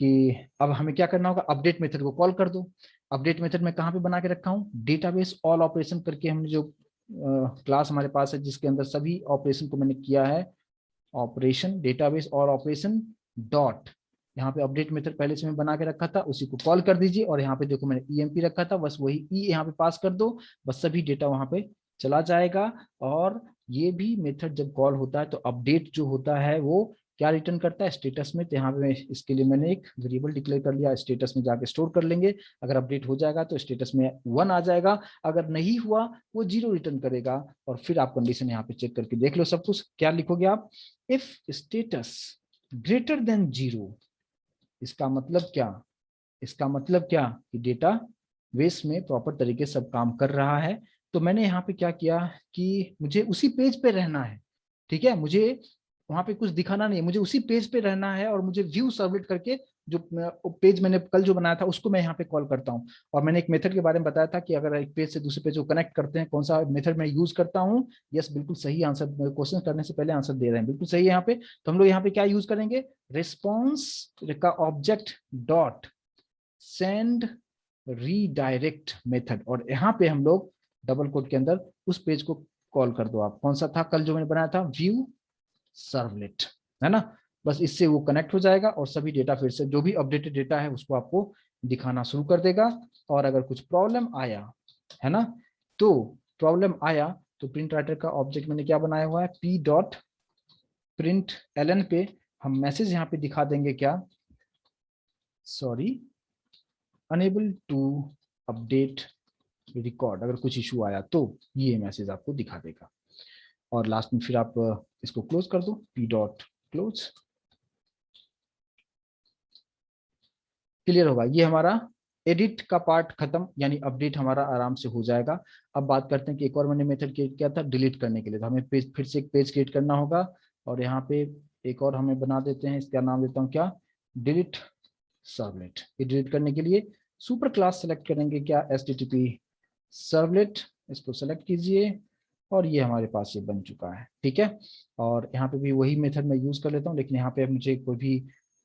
कि अब हमें क्या करना होगा, अपडेट मेथड को कॉल कर दो। अपडेट मेथड में कहाँ पे बना के रखा हूँ, डेटाबेस ऑल ऑपरेशन करके हमने जो क्लास हमारे पास है जिसके अंदर सभी ऑपरेशन को मैंने किया है, operation database all operation dot, यहाँ पे अपडेट मेथड पहले से मैं बना के रखा था, उसी को कॉल कर दीजिए, और यहाँ पे देखो मैंने ईएमपी रखा था, बस वही ई यहाँ पे पास कर दो, बस सभी डेटा वहां पे चला जाएगा। और ये भी मेथड जब कॉल होता है तो अपडेट जो होता है वो क्या रिटर्न करता है, स्टेटस में। तो यहाँ पे इसके लिए मैंने एक वेरिएबल डिक्लेयर कर लिया, स्टेटस में जाके स्टोर कर लेंगे, अगर अपडेट हो जाएगा तो स्टेटस में 1 आ जाएगा, अगर नहीं हुआ वो 0 रिटर्न करेगा। और फिर आप कंडीशन यहाँ पे चेक करके देख लो सब कुछ, क्या लिखोगे आप, इफ स्टेटस ग्रेटर देन 0, इसका मतलब क्या, इसका मतलब क्या कि डेटा बेस में प्रॉपर तरीके से सब काम कर रहा है। तो मैंने यहाँ पे क्या किया कि मुझे उसी पेज पे रहना है, ठीक है, मुझे वहां पे कुछ दिखाना नहीं है, मुझे उसी पेज पे रहना है, और मुझे व्यू सबमिट करके जो पेज मैंने कल जो बनाया था उसको मैं यहाँ पे कॉल करता हूँ। और मैंने एक मेथड के बारे में बताया था कि अगर एक पेज से दूसरे पेज को कनेक्ट करते हैं कौन सा मेथड मैं यूज करता हूँ। यस, बिल्कुल सही आंसर, क्वेश्चन करने से पहले आंसर दे रहे हैं, बिल्कुल सही है यहाँ पे। तो हम लोग यहाँ पे क्या यूज करेंगे, रिस्पॉन्स का object dot send redirect method, और यहाँ पे हम लोग डबल कोट के अंदर उस पेज को कॉल कर दो। आप कौन सा था कल जो मैंने बनाया था, व्यू सर्वलेट, है ना। बस इससे वो कनेक्ट हो जाएगा और सभी डेटा फिर से जो भी अपडेटेड डेटा है उसको आपको दिखाना शुरू कर देगा। और अगर कुछ प्रॉब्लम आया, है ना, तो प्रॉब्लम आया तो प्रिंट राइटर का ऑब्जेक्ट मैंने क्या बनाया हुआ है, पी डॉट प्रिंट एलन पे हम मैसेज यहाँ पे दिखा देंगे क्या, sorry unable to update record, अगर कुछ इशू आया तो ये मैसेज आपको दिखा देगा। और लास्ट में फिर आप इसको क्लोज कर दो, पी डॉट क्लोज। क्लियर होगा, ये हमारा एडिट का पार्ट खत्म, यानी अपडेट हमारा आराम से हो जाएगा। अब बात करते हैं कि एक और मैंने मेथड क्रिएट किया था डिलीट करने के लिए, तो हमें पेज फिर से एक पेज क्रिएट करना होगा और यहाँ पे एक और हमें बना देते हैं, इसका नाम देता हूँ क्या, डिलीट सर्वलेट। ये डिलीट करने के लिए सुपर क्लास सेलेक्ट करेंगे क्या, HTTP सर्वलेट, इसको सेलेक्ट कीजिए और ये हमारे पास ये बन चुका है। ठीक है, और यहाँ पे भी वही मेथड मैं यूज कर लेता हूँ, लेकिन यहाँ पे मुझे कोई भी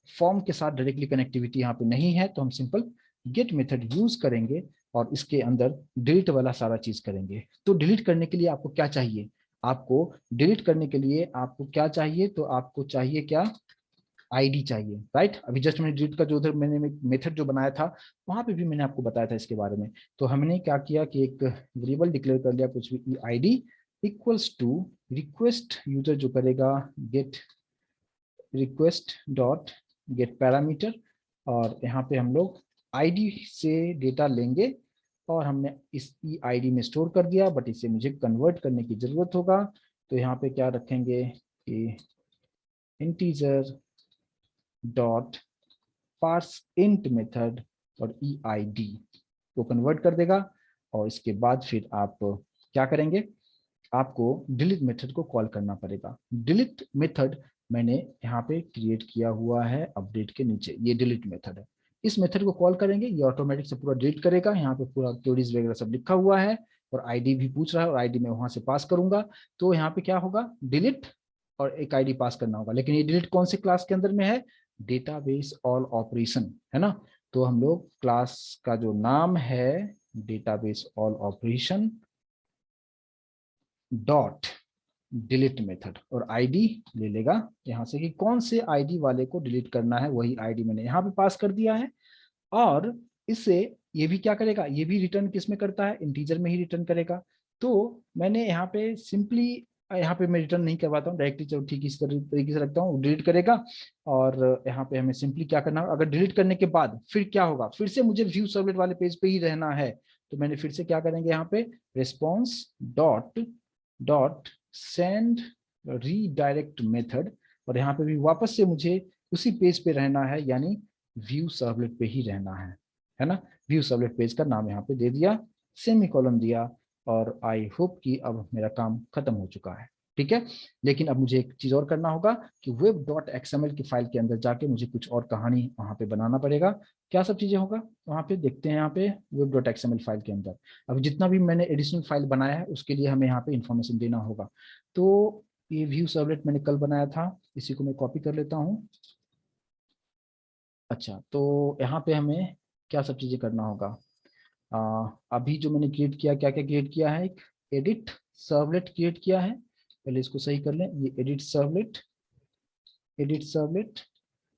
फॉर्म के साथ डायरेक्टली कनेक्टिविटी यहाँ पे नहीं है, तो हम सिंपल गेट मेथड यूज करेंगे और इसके अंदर डिलीट वाला सारा चीज करेंगे। तो डिलीट करने के लिए आपको क्या चाहिए, आपको डिलीट करने के लिए आपको क्या चाहिए, तो आपको चाहिए क्या, आईडी चाहिए, राइट। अभी जस्ट मैंने डिलीट का जो उधर मैंने मेथड जो बनाया था वहां पे भी मैंने आपको बताया था इसके बारे में। तो हमने क्या किया कि एक वेरिएबल डिक्लेयर कर लिया कुछ भी, ID equals to request user जो करेगा get request dot get parameter, और यहाँ पे हम लोग आईडी से डेटा लेंगे और हमने इस आईडी में स्टोर कर दिया, बट इसे मुझे कन्वर्ट करने की जरूरत होगा। तो यहाँ पे क्या रखेंगे कि integer dot parse int method और ईआईडी को कन्वर्ट कर देगा। और इसके बाद फिर आप क्या करेंगे, आपको डिलीट मेथड को कॉल करना पड़ेगा। डिलीट मेथड मैंने यहाँ पे क्रिएट किया हुआ है अपडेट के नीचे, ये डिलीट मेथड है। इस मेथड को कॉल करेंगे, ये ऑटोमेटिक से पूरा डिलीट करेगा। यहाँ पे पूरा क्वेरीज वगैरह सब लिखा हुआ है और आईडी भी पूछ रहा है और आईडी मैं वहां से पास करूंगा। तो यहाँ पे क्या होगा, डिलीट और एक आईडी पास करना होगा। लेकिन ये डिलीट कौन से क्लास के अंदर में है, डेटाबेस ऑल ऑपरेशन, है ना। तो हम लोग क्लास का जो नाम है database all operation dot delete method, और आईडी ले लेगा यहाँ से कि कौन से आईडी वाले को डिलीट करना है, वही आईडी मैंने यहाँ पे पास कर दिया है। और इससे ये भी क्या करेगा, ये भी रिटर्न किस में करता है, इंटीजर में ही रिटर्न करेगा। तो मैंने यहाँ पे सिंपली, यहाँ पे मैं रिटर्न नहीं करवाता हूँ डायरेक्टली, चलो ठीक इस तरीके से रखता हूँ, डिलीट करेगा। और यहाँ पे हमें सिंपली क्या करना है, अगर डिलीट करने के बाद फिर क्या होगा, फिर से मुझे व्यू सर्वलेट वाले पेज पे ही रहना है, तो मैंने फिर से क्या करेंगे यहाँ पे response dot dot send redirect method, और यहाँ पे भी वापस से मुझे उसी पेज पे रहना है, यानी व्यू सर्वलेट पे ही रहना है ना। व्यू सर्वलेट पेज का नाम यहाँ पे दे दिया, सेमीकोलन दिया, और आई होप कि अब मेरा काम खत्म हो चुका है। ठीक है, लेकिन अब मुझे एक चीज और करना होगा कि वेब डॉट एक्सएमएल की फाइल के अंदर जाके मुझे कुछ और कहानी वहां पे बनाना पड़ेगा। क्या सब चीजें होगा वहां पे देखते हैं, यहाँ पे वेब डॉट एक्सएमएल फाइल के अंदर अब जितना भी मैंने एडिशनल फाइल बनाया है उसके लिए हमें यहाँ पे इंफॉर्मेशन देना होगा। तो ये व्यू सर्वलेट मैंने कल बनाया था, इसी को मैं कॉपी कर लेता हूँ। अच्छा, तो यहाँ पे हमें क्या सब चीजें करना होगा, अभी जो मैंने क्रिएट किया, क्या क्या क्रिएट किया है, एक एडिट सर्वलेट क्रिएट किया है। पहले इसको सही कर लें, ये एडिट सर्वलेट, एडिट सर्वलेट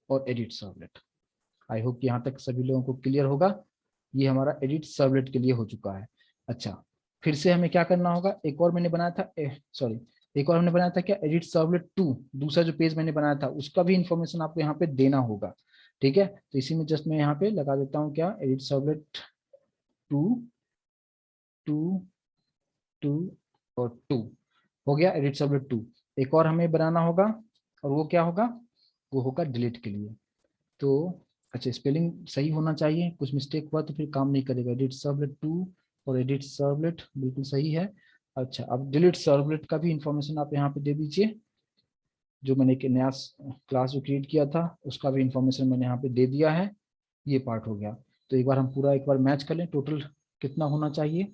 और एडिट सर्वलेट। आई होप कि यहाँ तक सभी लोगों को क्लियर होगा। ये हमारा एडिट सर्वलेट के लिए हो चुका है। अच्छा, फिर से हमें क्या करना होगा, एक और मैंने बनाया था, सॉरी एक और हमने बनाया था क्या, एडिट सर्वलेट 2, दूसरा जो पेज मैंने बनाया था उसका भी इंफॉर्मेशन आपको यहाँ पे देना होगा। ठीक है, तो इसी में जस्ट मैं यहाँ पे लगा देता हूँ क्या, एडिट सर्वलेट 2 2 2 और 2 हो गया, एडिट सर्वलेट 2। एक और हमें बनाना होगा और वो क्या होगा, वो होगा डिलीट के लिए। तो अच्छा, स्पेलिंग सही होना चाहिए, कुछ मिस्टेक हुआ तो फिर काम नहीं करेगा। एडिट सर्वलेट 2 और एडिट सर्वलेट बिल्कुल सही है। अच्छा, अब डिलीट सर्वलेट का भी इंफॉर्मेशन आप यहाँ पे दे दीजिए, जो मैंने एक नया क्लास जो क्रिएट किया था उसका भी इंफॉर्मेशन मैंने यहाँ पे दे दिया है। ये पार्ट हो गया। तो एक बार हम पूरा एक बार मैच कर लें, टोटल कितना होना चाहिए।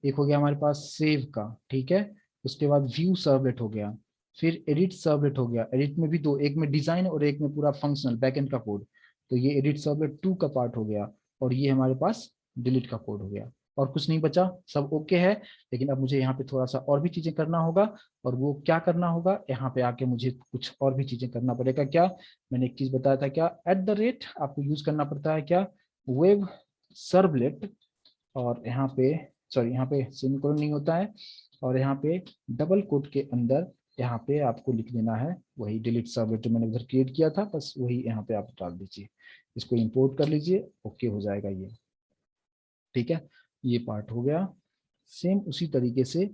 एक हो गया हमारे पास सेव का, ठीक है, उसके बाद व्यू सर्वलेट हो गया, फिर एडिट सर्वलेट हो गया। एडिट में भी दो, एक में डिजाइन और एक में पूरा फंक्शनल बैकएंड का कोड। तो ये एडिट सर्वलेट 2 का पार्ट हो गया, और ये हमारे पास डिलीट का कोड हो गया। और कुछ नहीं बचा, सब ओके है। लेकिन अब मुझे यहाँ पे थोड़ा सा और भी चीजें करना होगा, और वो क्या करना होगा, यहाँ पे आके मुझे कुछ और भी चीजें करना पड़ेगा। क्या, मैंने एक चीज बताया था, क्या @ आपको यूज करना पड़ता है, क्या, वेब सर्वलेट, और यहाँ पे सॉरी यहाँ पे सेमीकोलन नहीं होता है, और यहाँ पे डबल कोट के अंदर यहाँ पे आपको लिख देना है वही डिलीट सर्वलेट जो मैंने उधर क्रिएट किया था, बस वही यहाँ पे आप डाल दीजिए, इसको इंपोर्ट कर लीजिए, ओके हो जाएगा ये। ठीक है, ये पार्ट हो गया। सेम उसी तरीके से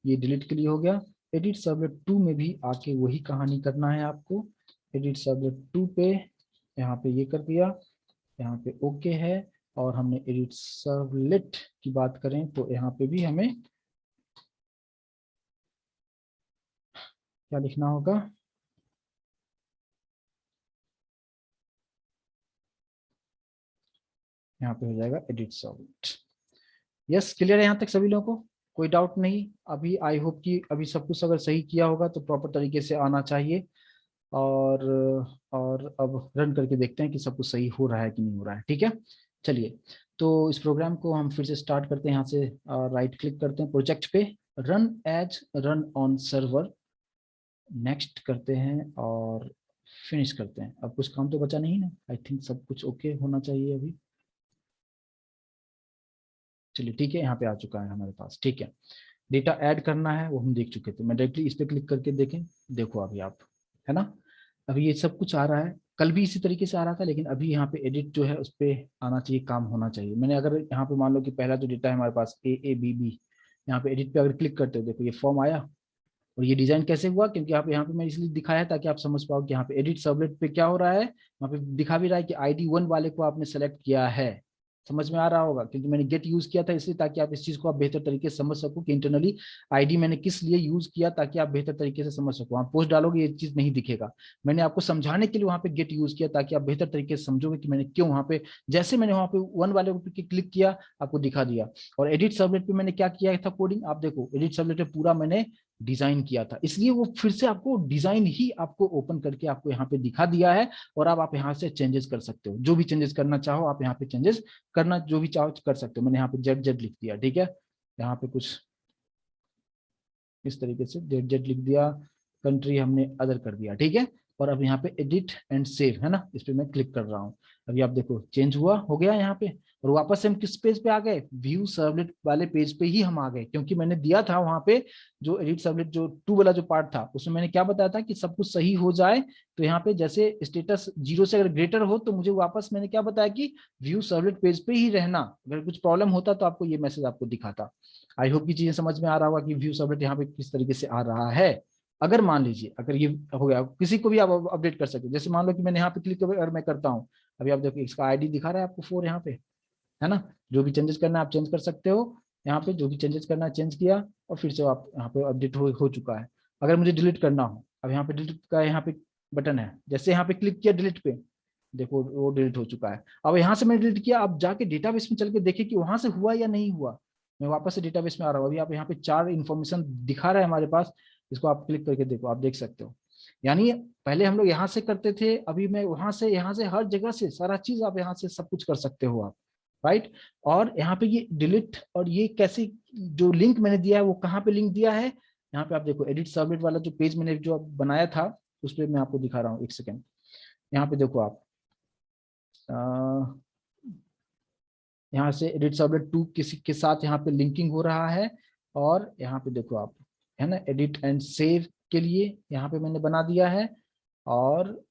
ये डिलीट के लिए हो गया। एडिट सर्वलेट 2 में भी आके वही कहानी करना है आपको। एडिट सर्वलेट 2 पे यहाँ पे ये कर दिया, यहाँ पे ओके है। और हमने एडिट सर्वलेट की बात करें तो यहाँ पे भी हमें क्या लिखना होगा, यहाँ पे हो जाएगा एडिट सर्वलेट। यस, क्लियर है यहाँ तक सभी लोगों को, कोई डाउट नहीं अभी? आई होप कि अभी सब कुछ अगर सही किया होगा तो प्रॉपर तरीके से आना चाहिए। और अब रन करके देखते हैं कि सब कुछ सही हो रहा है कि नहीं हो रहा है। ठीक है, चलिए, तो इस प्रोग्राम को हम फिर से स्टार्ट करते हैं। यहाँ से राइट क्लिक करते हैं प्रोजेक्ट पे, run as run on server, next करते हैं और फिनिश करते हैं। अब कुछ काम तो बचा नहीं ना, आई थिंक सब कुछ ओके होना चाहिए अभी। चलिए ठीक है, यहाँ पे आ चुका है हमारे पास। ठीक है, डेटा ऐड करना है वो हम देख चुके थे, मैं डायरेक्टली इस पे क्लिक करके देखें, देखो अभी आप, है ना, अभी ये सब कुछ आ रहा है। कल भी इसी तरीके से आ रहा था, लेकिन अभी यहाँ पे एडिट जो है उस पे आना चाहिए, काम होना चाहिए। मैंने अगर यहाँ पे मान लो कि पहला जो डेटा है हमारे पास AABB, यहाँ पे एडिट पे अगर क्लिक करते हो, देखो ये फॉर्म आया। और ये डिजाइन कैसे हुआ, क्योंकि यहाँ पे मैं इसलिए दिखाया है ताकि आप समझ पाओ कि यहाँ पे एडिट सर्वलेट पे क्या हो रहा है। यहाँ पे दिखा भी रहा है कि ID 1 वाले को आपने सेलेक्ट किया है, समझ में आ रहा होगा, क्योंकि मैंने गेट यूज किया था इसलिए, ताकि आप इस चीज को आप बेहतर तरीके से समझ सको कि इंटरनली आईडी मैंने किस लिए यूज किया, ताकि आप बेहतर तरीके से समझ सको। आप पोस्ट डालोगे ये चीज नहीं दिखेगा, मैंने आपको समझाने के लिए वहां पे गेट यूज किया, ताकि आप बेहतर तरीके से समझोगे कि मैंने क्यों वहां पे, जैसे मैंने वहां पे 1 वाले पे क्लिक किया आपको दिखा दिया। और एडिट सर्वलेट पे मैंने क्या किया था कोडिंग, आप देखो एडिट सर्वलेट पे पूरा मैंने डिजाइन किया था, इसलिए वो फिर से आपको डिजाइन ही आपको ओपन करके आपको यहाँ पे दिखा दिया है। और अब आप यहाँ से चेंजेस कर सकते हो, जो भी चेंजेस करना चाहो आप यहाँ पे चेंजेस करना, जो भी चाहो कर सकते हो। मैंने यहाँ पे ZZ लिख दिया, ठीक है, यहाँ पे कुछ इस तरीके से ZZ लिख दिया, कंट्री हमने अदर कर दिया, ठीक है। और अब यहाँ पे एडिट एंड सेव है ना, इस पे मैं क्लिक कर रहा हूँ। अभी आप देखो चेंज हुआ, हो गया यहाँ पे। और वापस से हम किस पेज पे आ गए, व्यू सर्वलेट वाले पेज पे ही हम आ गए, क्योंकि मैंने दिया था वहां पे जो एडिट सर्वलेट जो 2 वाला जो पार्ट था, उसमें मैंने क्या बताया था कि सब कुछ सही हो जाए तो यहाँ पे जैसे स्टेटस 0 से अगर ग्रेटर हो तो मुझे वापस मैंने क्या बताया कि व्यू सर्वलेट पेज पे ही रहना, अगर कुछ प्रॉब्लम होता तो आपको ये मैसेज आपको दिखाता। आई होप की चीजें समझ में आ रहा होगा कि व्यू सर्वलेट यहाँ पे किस तरीके से आ रहा है। अगर मान लीजिए अगर ये हो गया, किसी को भी आप अपडेट कर सकते हो, जैसे मान लो कि मैंने यहाँ पे क्लिक अगर मैं करता हूँ, अभी आप देखो इसका ID दिखा रहा है आपको 4 यहाँ पे, है ना। जो भी चेंजेस करना है आप चेंज कर सकते हो, यहाँ पे जो भी चेंजेस करना है चेंज किया, और फिर से आप यहाँ पे अपडेट हो चुका है। अगर मुझे डिलीट करना हो, अब यहाँ पे डिलीट का यहाँ पे बटन है, जैसे यहाँ पे क्लिक किया डिलीट पे, देखो वो डिलीट हो चुका है। अब यहाँ से मैंने डिलीट किया, अब जाके डेटाबेस में चल के देखे कि वहां से हुआ या नहीं हुआ। मैं वापस से डेटाबेस में आ रहा हूँ, अभी आप यहाँ पे 4 इन्फॉर्मेशन दिखा रहा है हमारे पास, इसको आप क्लिक करके देखो, आप देख सकते हो। यानी पहले हम लोग यहाँ से करते थे, अभी मैं वहां से यहाँ से हर जगह से सारा चीज आप यहाँ से सब कुछ कर सकते हो आप, राइट। और यहाँ पे ये डिलीट और ये कैसे, जो लिंक मैंने दिया है वो कहाँ पे लिंक दिया है, यहाँ पे आप देखो एडिट सर्वलेट वाला जो पेज मैंने जो बनाया था उस पर मैं आपको दिखा रहा हूँ, एक सेकेंड। यहाँ पे देखो आप, यहाँ से एडिट सर्वलेट 2 किसी के साथ यहाँ पे लिंकिंग हो रहा है। और यहाँ पे देखो आप, है ना, एडिट एंड सेव के लिए यहाँ पे मैंने बना दिया है। और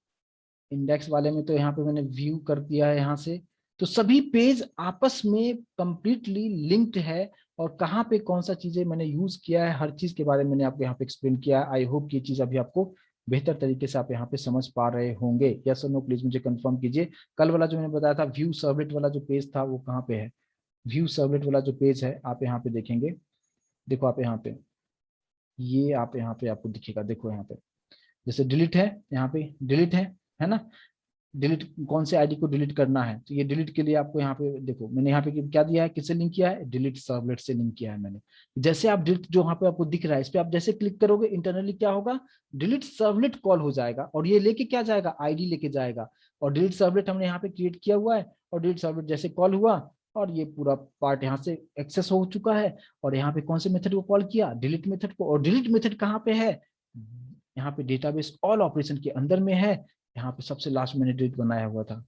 इंडेक्स वाले में तो यहाँ पे मैंने व्यू कर दिया है यहाँ से। तो सभी पेज आपस में कंप्लीटली लिंक्ड है, और कहाँ पे कौन सा चीजें मैंने यूज किया है हर चीज के बारे में मैंने आपको यहाँ पे एक्सप्लेन किया है। आई होप ये चीज अभी आपको बेहतर तरीके से आप यहाँ पे समझ पा रहे होंगे। यस और नो प्लीज मुझे कंफर्म कीजिए। कल वाला जो मैंने बताया था व्यू सर्वलेट वाला जो पेज था वो कहाँ पे है, व्यू सर्वलेट वाला जो पेज है आप यहाँ पे देखेंगे, देखो आप यहाँ पे, ये आप यहाँ पे आपको दिखेगा, देखो यहाँ पे जैसे डिलीट है, यहाँ पे डिलीट है ना। डिलीट कौन से आईडी को डिलीट करना है, तो ये डिलीट के लिए आपको यहाँ पे देखो मैंने यहाँ पे क्या दिया है, किससे लिंक किया है, डिलीट सर्वलेट से लिंक किया है मैंने। जैसे आप डिलीट जो यहाँ पे आपको दिख रहा है इस पे आप जैसे क्लिक करोगे इंटरनली क्या होगा, डिलीट सर्वलेट कॉल हो जाएगा, और ये लेके क्या जाएगा, आईडी लेके जाएगा। और डिलीट सर्वलेट हमने यहाँ पे क्रिएट किया हुआ है, और डिलीट सर्वलेट जैसे कॉल हुआ और ये पूरा पार्ट यहाँ से एक्सेस हो चुका है। और यहाँ पे कौन से मेथड को कॉल किया, डिलीट मेथड को। और डिलीट मेथड कहाँ पे है, यहाँ पे डेटाबेस ऑल ऑपरेशन के अंदर में है। यहाँ पे सबसे लास्ट मैंने डिलीट बनाया हुआ था,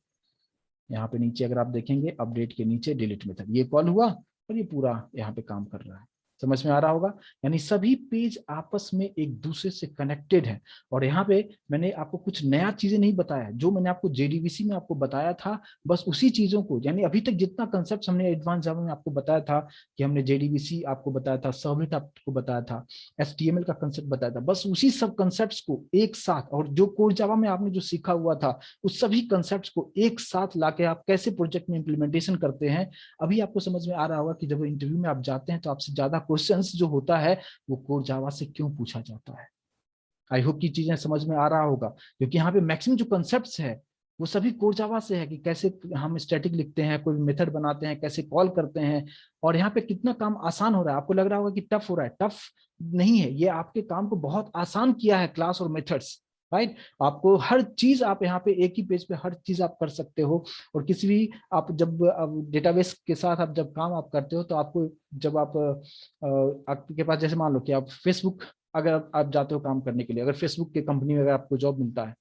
यहाँ पे नीचे अगर आप देखेंगे अपडेट के नीचे डिलीट मेथड, ये कॉल हुआ और ये पूरा यहाँ पे काम कर रहा है। समझ में आ रहा होगा, यानी सभी पेज आपस में एक दूसरे से कनेक्टेड है। और यहाँ पे मैंने आपको कुछ नया चीजें नहीं बताया, जो मैंने आपको जेडीबीसी में आपको बताया था बस उसी चीजों को, यानी अभी तक जितना कंसेप्ट हमने एडवांस जावा में आपको बताया था, कि हमने जेडीबीसी आपको बताया था, सर्वलेट आपको बताया था, एचटीएमएल का कंसेप्ट बताया था, बस उसी सब कंसेप्ट को एक साथ, और जो कोर जावा में आपने जो सीखा हुआ था उस सभी कंसेप्ट को एक साथ लाके आप कैसे प्रोजेक्ट में इंप्लीमेंटेशन करते हैं, अभी आपको समझ में आ रहा होगा कि जब इंटरव्यू में आप जाते हैं तो आपसे ज्यादा क्वेश्चंस जो होता है वो कोर जावा से क्यों पूछा जाता है। आई होप की चीजें समझ में आ रहा होगा, क्योंकि यहाँ पे मैक्सिमम जो कंसेप्ट्स है वो सभी कोर जावा से है, कि कैसे हम स्टैटिक लिखते हैं, कोई मेथड बनाते हैं, कैसे कॉल करते हैं। और यहाँ पे कितना काम आसान हो रहा है, आपको लग रहा होगा कि टफ हो रहा है, टफ नहीं है, ये आपके काम को बहुत आसान किया है क्लास और मेथड्स, राइट। आपको हर चीज आप यहाँ पे एक ही पेज पे हर चीज आप कर सकते हो। और किसी भी आप जब डेटाबेस के साथ आप जब काम आप करते हो तो आपको जब आप आपके पास जैसे मान लो कि आप फेसबुक अगर आप जाते हो काम करने के लिए, अगर फेसबुक के कंपनी में अगर आपको जॉब मिलता है,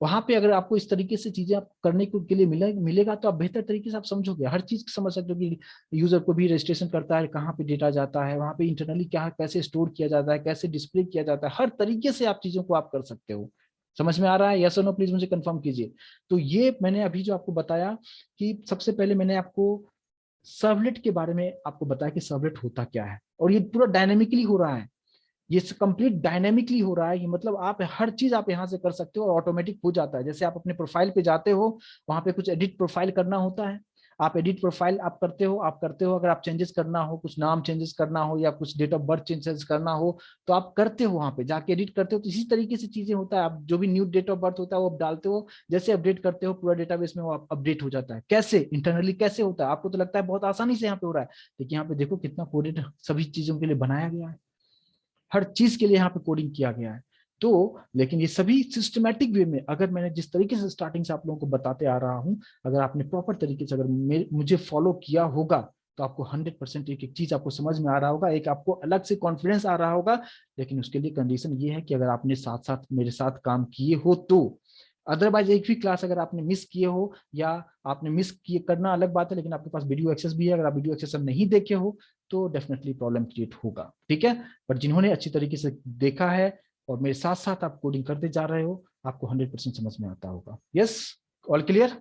वहां पे अगर आपको इस तरीके से चीजें आप करने के लिए मिलेगा तो आप बेहतर तरीके से आप समझोगे, हर चीज समझ सकते हो कि यूजर को भी रजिस्ट्रेशन करता है, कहाँ पे डेटा जाता है, वहां पे इंटरनली क्या कैसे स्टोर किया जाता है, कैसे डिस्प्ले किया जाता है, हर तरीके से आप चीजों को आप कर सकते हो। समझ में आ रहा है, यस और नो प्लीज मुझे कंफर्म कीजिए। तो ये मैंने अभी जो आपको बताया, कि सबसे पहले मैंने आपको सर्वलेट के बारे में आपको बताया कि सर्वलेट होता क्या है, और ये पूरा डायनेमिकली हो रहा है, ये कंप्लीट डायनेमिकली हो रहा है। ये मतलब आप हर चीज आप यहाँ से कर सकते हो और ऑटोमेटिक हो जाता है। जैसे आप अपने प्रोफाइल पे जाते हो, वहां पे कुछ एडिट प्रोफाइल करना होता है, आप एडिट प्रोफाइल आप करते हो, अगर आप चेंजेस करना हो, कुछ नाम चेंजेस करना हो या कुछ डेट ऑफ बर्थ चेंजेस करना हो, तो आप करते हो, वहां पे जाके एडिट करते हो। तो इसी तरीके से चीजें होता है, आप जो भी न्यू डेट ऑफ बर्थ होता है वो आप डालते हो, जैसे अपडेट करते हो पूरा डेटाबेस में वो अपडेट हो जाता है। कैसे इंटरनली कैसे होता है, आपको तो लगता है बहुत आसानी से यहाँ पे हो रहा है, लेकिन यहाँ पे देखो कितना कोडेड सभी चीजों के लिए बनाया गया है, हर चीज के लिए यहाँ पे कोडिंग किया गया है। तो लेकिन ये सभी सिस्टमैटिक वे में, अगर मैंने जिस तरीके से स्टार्टिंग से आप लोगों को बताते आ रहा हूं, अगर आपने प्रॉपर तरीके से अगर मुझे फॉलो किया होगा, तो आपको 100% एक एक चीज आपको समझ में आ रहा होगा, एक आपको अलग से कॉन्फिडेंस आ रहा होगा। लेकिन उसके लिए कंडीशन ये है कि अगर आपने साथ साथ मेरे साथ काम किए हो तो, अदरवाइज एक भी क्लास अगर आपने मिस किए हो, या आपने मिस किए करना अलग बात है, लेकिन आपके पास वीडियो एक्सेस भी है, अगर आप वीडियो एक्सेस नहीं देखे हो तो डेफिनेटली प्रॉब्लम क्रिएट होगा, ठीक है। पर जिन्होंने अच्छी तरीके से देखा है और मेरे साथ साथ आप कोडिंग करते जा रहे हो, आपको 100% समझ में आता होगा। Yes, all clear.